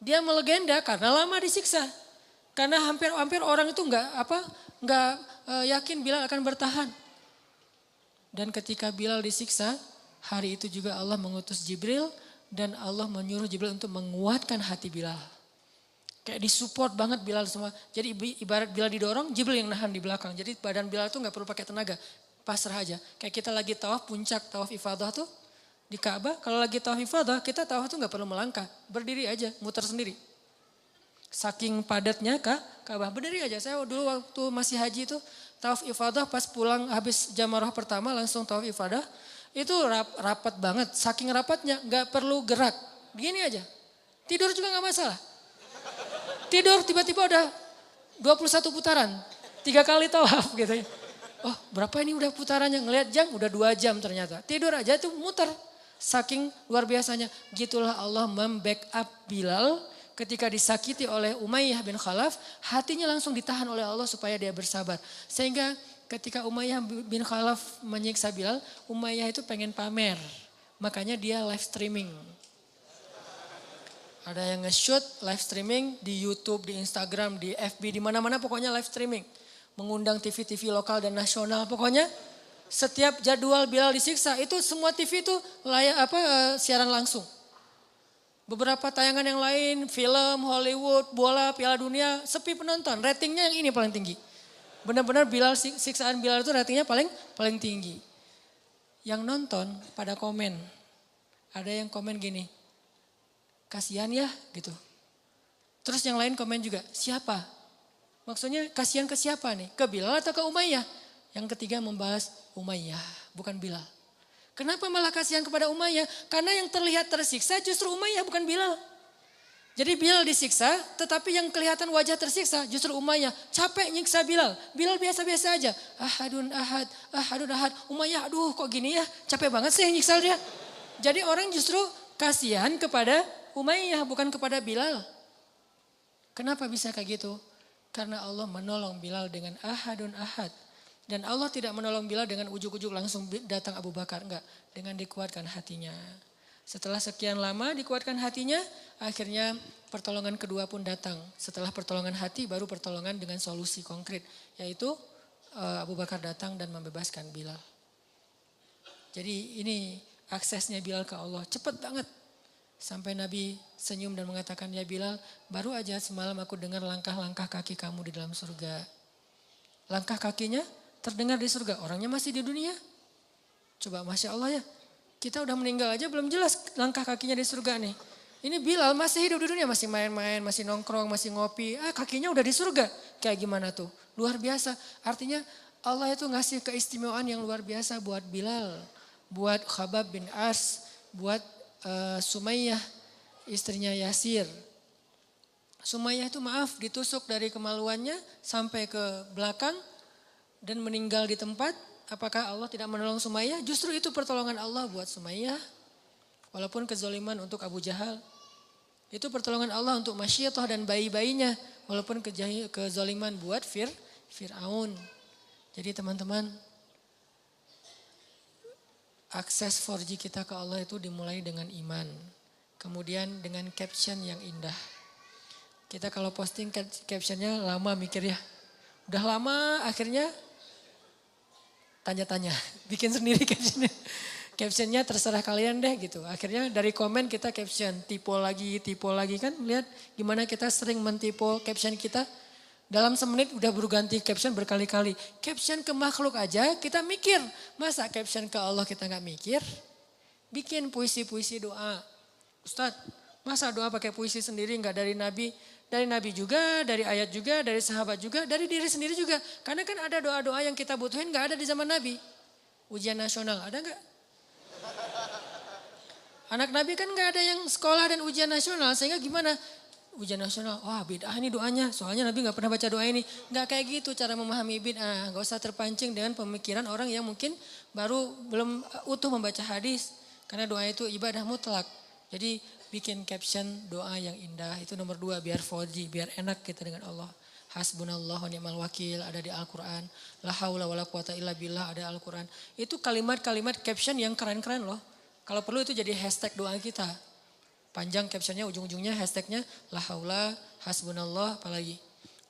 Dia melegenda karena lama disiksa. Karena hampir orang itu gak yakin Bilal akan bertahan. Dan ketika Bilal disiksa, hari itu juga Allah mengutus Jibril. Dan Allah menyuruh Jibril untuk menguatkan hati Bilal. Kayak disupport banget Bilal semua. Jadi ibarat Bilal didorong, Jibril yang nahan di belakang. Jadi badan Bilal itu gak perlu pakai tenaga. Pasrah aja. Kayak kita lagi tawaf, puncak tawaf ifadah tuh di Ka'bah. Kalau lagi tawaf ifadah, kita tawaf tuh gak perlu melangkah. Berdiri aja, muter sendiri. Saking padatnya Ka'bah, berdiri aja. Saya dulu waktu masih haji itu tawaf ifadah, pas pulang habis jamarah pertama langsung tawaf ifadah. Itu rapat banget, saking rapatnya gak perlu gerak. Begini aja, tidur juga gak masalah. Tidur tiba-tiba udah 21 putaran, 3 kali tawaf gitu ya. Oh berapa ini udah putarannya, ngelihat jam udah 2 jam ternyata. Tidur aja itu muter, saking luar biasanya. Gitulah Allah membackup Bilal ketika disakiti oleh Umayyah bin Khalaf. Hatinya langsung ditahan oleh Allah supaya dia bersabar. Sehingga ketika Umayyah bin Khalaf menyiksa Bilal, Umayyah itu pengen pamer. Makanya dia live streaming. Ada yang nge-shoot live streaming di YouTube, di Instagram, di FB, di mana-mana pokoknya live streaming. Mengundang TV-TV lokal dan nasional. Pokoknya setiap jadwal Bilal disiksa itu semua TV itu siaran langsung. Beberapa tayangan yang lain, film, Hollywood, bola, Piala Dunia, sepi penonton. Ratingnya yang ini paling tinggi. Benar-benar siksaan Bilal itu ratingnya paling tinggi. Yang nonton pada komen. Ada yang komen gini. Kasihan ya gitu. Terus yang lain komen juga. Siapa? Maksudnya kasihan ke siapa nih? Ke Bilal atau ke Umayyah? Yang ketiga membahas Umayyah, bukan Bilal. Kenapa malah kasihan kepada Umayyah? Karena yang terlihat tersiksa justru Umayyah bukan Bilal. Jadi Bilal disiksa, tetapi yang kelihatan wajah tersiksa justru Umayyah. Capek nyiksa Bilal. Bilal biasa-biasa aja. Ahadun ahad, ahadun ahad. Umayyah aduh kok gini ya, capek banget sih nyiksa dia. Jadi orang justru kasihan kepada Umayyah, bukan kepada Bilal. Kenapa bisa kayak gitu? Karena Allah menolong Bilal dengan ahadun ahad. Dan Allah tidak menolong Bilal dengan ujuk-ujuk langsung datang Abu Bakar. Enggak, dengan dikuatkan hatinya. Setelah sekian lama dikuatkan hatinya, akhirnya pertolongan kedua pun datang. Setelah pertolongan hati baru pertolongan dengan solusi konkret. Yaitu Abu Bakar datang dan membebaskan Bilal. Jadi ini aksesnya Bilal ke Allah cepat banget. Sampai Nabi senyum dan mengatakan, ya Bilal, baru aja semalam aku dengar langkah-langkah kaki kamu di dalam surga. Langkah kakinya terdengar di surga, orangnya masih di dunia. Coba Masya Allah ya, kita udah meninggal aja belum jelas langkah kakinya di surga nih. Ini Bilal masih hidup di dunia, masih main-main, masih nongkrong, masih ngopi. Kakinya udah di surga, kayak gimana tuh? Luar biasa, artinya Allah itu ngasih keistimewaan yang luar biasa buat Bilal. Buat Khabab bin Ars, buat Sumayyah, istrinya Yasir. Sumayyah itu maaf ditusuk dari kemaluannya sampai ke belakang dan meninggal di tempat. Apakah Allah tidak menolong Sumayyah? Justru itu pertolongan Allah buat Sumayyah. Walaupun kezaliman untuk Abu Jahal. Itu pertolongan Allah untuk Masyiatah dan bayi-bayinya. Walaupun kezaliman buat Fir'aun. Jadi teman-teman, akses 4G kita ke Allah itu dimulai dengan iman. Kemudian dengan caption yang indah. Kita kalau posting captionnya lama mikir ya. Udah lama akhirnya tanya-tanya. Bikin sendiri captionnya. Captionnya terserah kalian deh gitu. Akhirnya dari komen kita caption. Tipe lagi kan. Lihat gimana kita sering mentipe caption kita. Dalam semenit udah berganti caption berkali-kali. Caption ke makhluk aja kita mikir. Masa caption ke Allah kita gak mikir? Bikin puisi-puisi doa. Ustadz, masa doa pakai puisi sendiri gak dari Nabi? Dari Nabi juga, dari ayat juga, dari sahabat juga, dari diri sendiri juga. Karena kan ada doa-doa yang kita butuhin gak ada di zaman Nabi. Ujian nasional, ada gak? Anak Nabi kan gak ada yang sekolah dan ujian nasional. Sehingga gimana? Ujian nasional, wah bid'ah ini doanya. Soalnya Nabi gak pernah baca doa ini. Gak kayak gitu cara memahami bid'ah. Gak usah terpancing dengan pemikiran orang yang mungkin belum utuh membaca hadis. Karena doa itu ibadah mutlak. Jadi bikin caption doa yang indah. Itu nomor 2, biar 4G, biar enak kita dengan Allah. Hasbunallah wa ni'mal wakil ada di Al-Quran. La haula wa la quwata illa billah ada Al-Quran. Itu kalimat-kalimat caption yang keren-keren loh. Kalau perlu itu jadi hashtag doa kita. Panjang captionnya, ujung-ujungnya hashtagnya la haula, hasbunallah, apalagi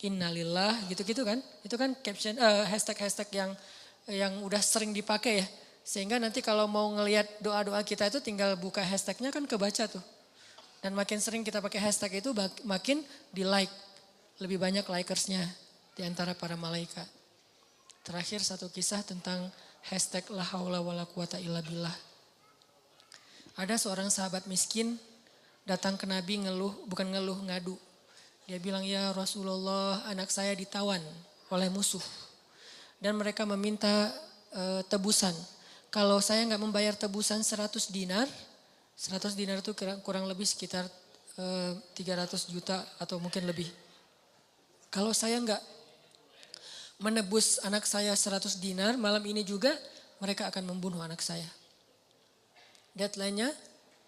innalillah gitu-gitu kan. Itu kan caption hashtag-hashtag yang udah sering dipakai ya. Sehingga nanti kalau mau ngelihat doa-doa kita itu tinggal buka hashtagnya kan kebaca tuh. Dan makin sering kita pakai hashtag itu makin di like. Lebih banyak likersnya di antara para malaikat. Terakhir satu kisah tentang hashtag la haula wa la quwata illa billah. Ada seorang sahabat miskin datang ke Nabi ngadu. Dia bilang, ya Rasulullah, anak saya ditawan oleh musuh. Dan mereka meminta tebusan. Kalau saya nggak membayar tebusan 100 dinar itu kurang lebih sekitar 300 juta atau mungkin lebih. Kalau saya nggak menebus anak saya 100 dinar, malam ini juga mereka akan membunuh anak saya. Deadline-nya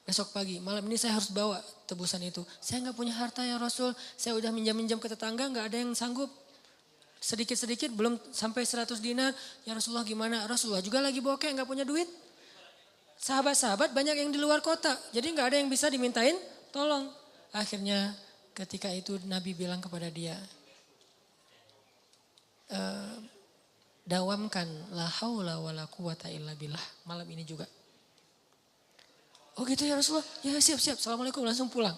besok pagi, malam ini saya harus bawa tebusan itu. Saya nggak punya harta ya Rasul, saya udah minjam-minjam ke tetangga, nggak ada yang sanggup. Sedikit-sedikit belum sampai 100 dinar, ya Rasulullah gimana? Rasulullah juga lagi bokeh, nggak punya duit. Sahabat-sahabat banyak yang di luar kota, jadi nggak ada yang bisa dimintain tolong. Akhirnya ketika itu Nabi bilang kepada dia, dawamkan la haula wa la quwata illa billah malam ini juga. Oh gitu ya Rasulullah, ya siap-siap, assalamualaikum, langsung pulang.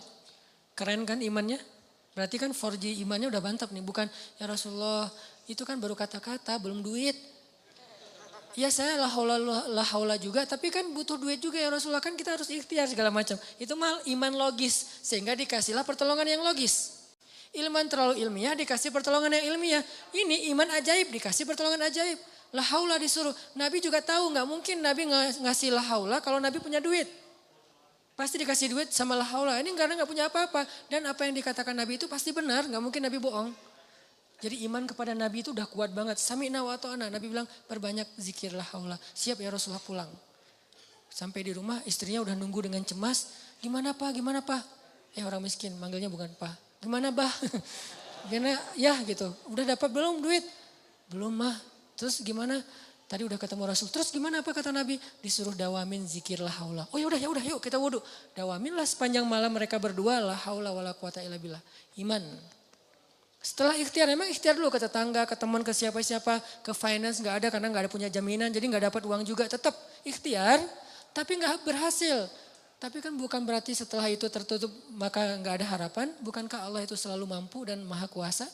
Keren kan imannya? Berarti kan 4G imannya udah mantap nih, bukan ya Rasulullah itu kan baru kata-kata belum duit. Ya saya la haula juga, tapi kan butuh duit juga ya Rasulullah, kan kita harus ikhtiar segala macam. Itu mal iman logis, sehingga dikasihlah pertolongan yang logis. Ilman terlalu ilmiah dikasih pertolongan yang ilmiah. Ini iman ajaib dikasih pertolongan ajaib. La haula disuruh. Nabi juga tahu nggak mungkin Nabi ngasih la haula kalau Nabi punya duit. Pasti dikasih duit sama la haula. Ini karena nggak punya apa-apa. Dan apa yang dikatakan Nabi itu pasti benar. Nggak mungkin Nabi bohong. Jadi iman kepada Nabi itu udah kuat banget. Sami'na wa ta'ana. Nabi bilang perbanyak zikir la haula. Siap ya Rasulullah pulang. Sampai di rumah istrinya udah nunggu dengan cemas. Gimana pak, gimana pak? Orang miskin manggilnya bukan pak. Gimana bah? Gimana ya gitu. Udah dapat belum duit? Belum mah. Terus gimana? Tadi udah ketemu Rasul. Terus gimana apa kata Nabi? Disuruh dawamin zikir la haula. Oh ya udah yuk kita wudhu. Dawaminlah sepanjang malam mereka berdua la haula wala quwata illa billah. Iman. Setelah ikhtiar, memang ikhtiar dulu ke tetangga, ke teman, ke siapa-siapa, ke finance nggak ada karena nggak ada punya jaminan, jadi nggak dapat uang juga. Tetap ikhtiar, tapi nggak berhasil. Tapi kan bukan berarti setelah itu tertutup maka nggak ada harapan. Bukankah Allah itu selalu mampu dan maha kuasa?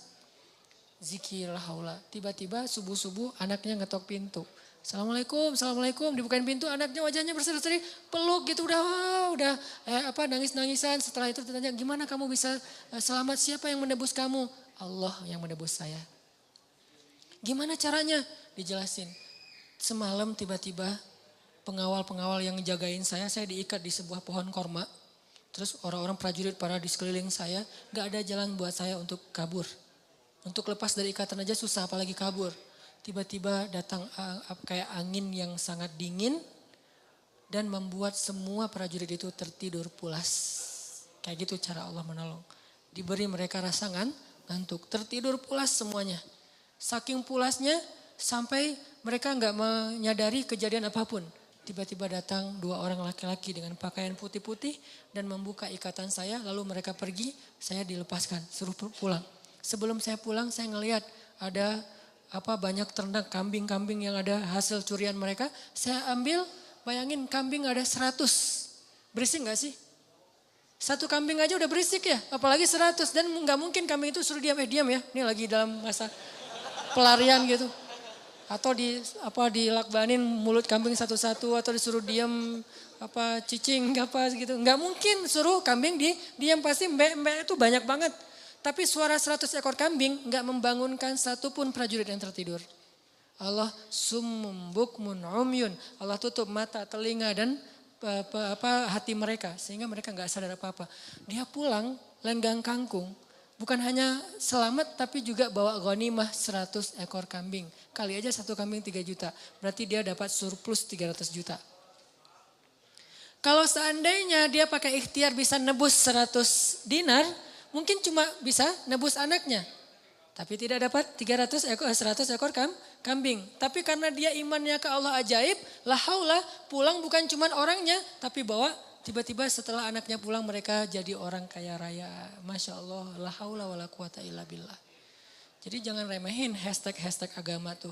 Zikir la haula. Tiba-tiba subuh-subuh anaknya ngetok pintu. Assalamualaikum, dibukain pintu, anaknya wajahnya berseri-seri, peluk gitu, udah nangis-nangisan. Setelah itu ditanya, gimana kamu bisa selamat, siapa yang menebus kamu? Allah yang menebus saya. Gimana caranya? Dijelasin. Semalam tiba-tiba pengawal-pengawal yang jagain saya diikat di sebuah pohon korma. Terus orang-orang prajurit para di sekeliling saya, gak ada jalan buat saya untuk kabur. Untuk lepas dari ikatan aja susah, apalagi kabur. Tiba-tiba datang kayak angin yang sangat dingin dan membuat semua prajurit itu tertidur pulas. Kayak gitu cara Allah menolong. Diberi mereka rasa ngantuk, tertidur pulas semuanya. Saking pulasnya sampai mereka nggak menyadari kejadian apapun. Tiba-tiba datang 2 orang laki-laki dengan pakaian putih-putih dan membuka ikatan saya, lalu mereka pergi, saya dilepaskan, suruh pulang. Sebelum saya pulang saya ngelihat ada banyak ternak kambing-kambing yang ada hasil curian mereka. Saya ambil, bayangin kambing ada 100. Berisik gak sih? Satu kambing aja udah berisik ya, apalagi 100. Dan gak mungkin kambing itu suruh diam ya. Ini lagi dalam masa pelarian gitu. Atau dilakbanin mulut kambing satu-satu, atau disuruh diam cicing gitu. Gak mungkin suruh kambing diam, pasti mbek itu banyak banget. Tapi suara 100 ekor kambing gak membangunkan satupun prajurit yang tertidur. Allah summum bukmun umyun. Allah tutup mata, telinga dan hati mereka sehingga mereka nggak sadar apa-apa. Dia pulang lenggang kangkung, bukan hanya selamat tapi juga bawa ghanimah 100 ekor kambing. Kali aja satu kambing 3 juta, berarti dia dapat surplus 300 juta. Kalau seandainya dia pakai ikhtiar bisa nebus 100 dinar, mungkin cuma bisa nebus anaknya. Tapi tidak dapat 100 ekor kambing. Tapi karena dia imannya ke Allah ajaib, la haula, pulang bukan cuma orangnya, tapi bawa tiba-tiba setelah anaknya pulang mereka jadi orang kaya raya. Masya Allah, la haula wa la quwata illa billah. Jadi jangan remehin hashtag agama tuh.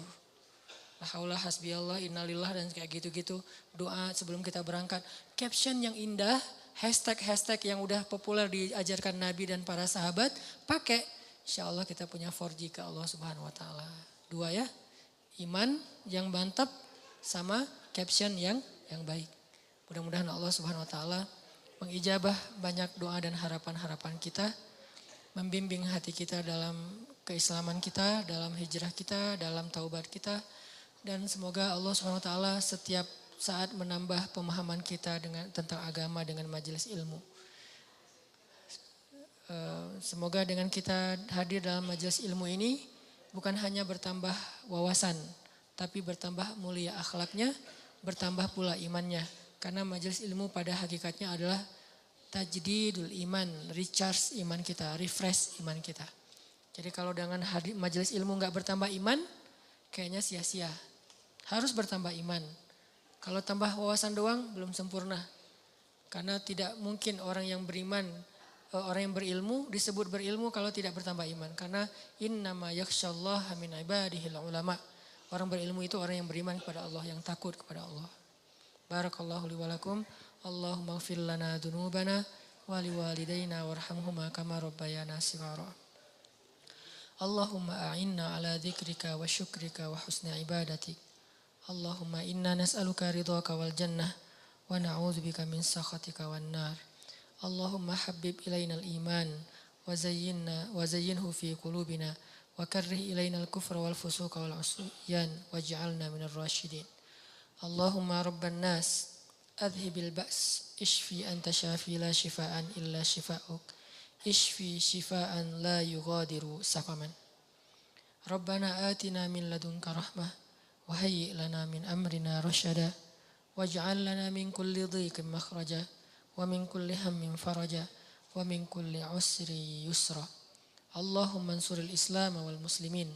La haula hasbiyallah innalillah dan kayak gitu-gitu. Doa sebelum kita berangkat. Caption yang indah, hashtag yang udah populer diajarkan Nabi dan para sahabat, pakai. Insya Allah kita punya 4G ke Allah Subhanahu wa Ta'ala. 2 ya, iman yang mantap sama caption yang baik. Mudah-mudahan Allah Subhanahu wa Ta'ala mengijabah banyak doa dan harapan-harapan kita. Membimbing hati kita dalam keislaman kita, dalam hijrah kita, dalam taubat kita. Dan semoga Allah Subhanahu wa Ta'ala setiap saat menambah pemahaman kita tentang agama dengan majelis ilmu. Semoga dengan kita hadir dalam majelis ilmu ini bukan hanya bertambah wawasan, tapi bertambah mulia akhlaknya, bertambah pula imannya. Karena majelis ilmu pada hakikatnya adalah tajdidul iman, recharge iman kita, refresh iman kita. Jadi kalau dengan hadir majelis ilmu nggak bertambah iman, kayaknya sia-sia. Harus bertambah iman. Kalau tambah wawasan doang belum sempurna. Karena tidak mungkin orang yang beriman, orang yang berilmu disebut berilmu kalau tidak bertambah iman. Karena innama yakhsyallaha min ibadihil ulama. Orang berilmu itu orang yang beriman kepada Allah, yang takut kepada Allah. Barakallahu li wa lakum. Allahumma ighfir lana dzunubana wa liwalidayna warhamhuma kama rabbayana shighara. Allahumma a'inna ala dzikrika wa syukrika wa husni ibadatik. Allahumma inna nas'aluka ridhaka wal jannah wa na'udzubika min sakhatika wan nar. Allahumma habbib ilaina al-iman wa zayyinhu fi qulubina wa karrih ilaina al-kufra wal fusuqa wal usyan waj'alna minar rasyidin. Allahumma rabban nas adhibil ba's ishfi anta syafi la shifaan illa shifaa'uk ishfi shifaan la yughadiru saqaman. Rabbana atina min ladunka rahmah wa hayyi' lana min amrina rasyada waj'al lana min kulli dhiqin makhraja wa min kulli hammin faraja wa min kulli usri yusra. Allahumma ansuril islam wal muslimin.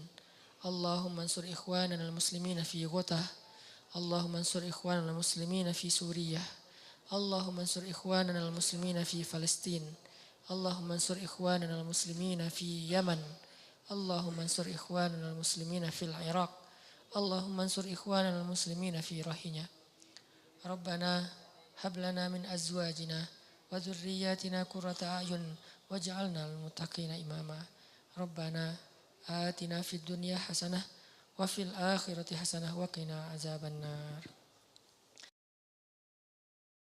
Allahumma ansur ikhwanana al-muslimina fi Ghutah. Allahumma ansur ikhwanana al-muslimina fi Suriah. Allahumma ansur ikhwanana al-muslimina fi Palestin. Allahumma ansur ikhwanana al-muslimina fi Yaman. Allahumma ansur ikhwanana al-muslimina fil Iraq. Allahumma ansur ikhwanana al-muslimina fi Rohingya. Rabbana hab lana min azwajina wa dhurriyyatina qurrata a'yun waj'alna lil muttaqina imama. Rabbana atina fid dunya hasanah wa fil akhirati hasanah wa qina azabannar.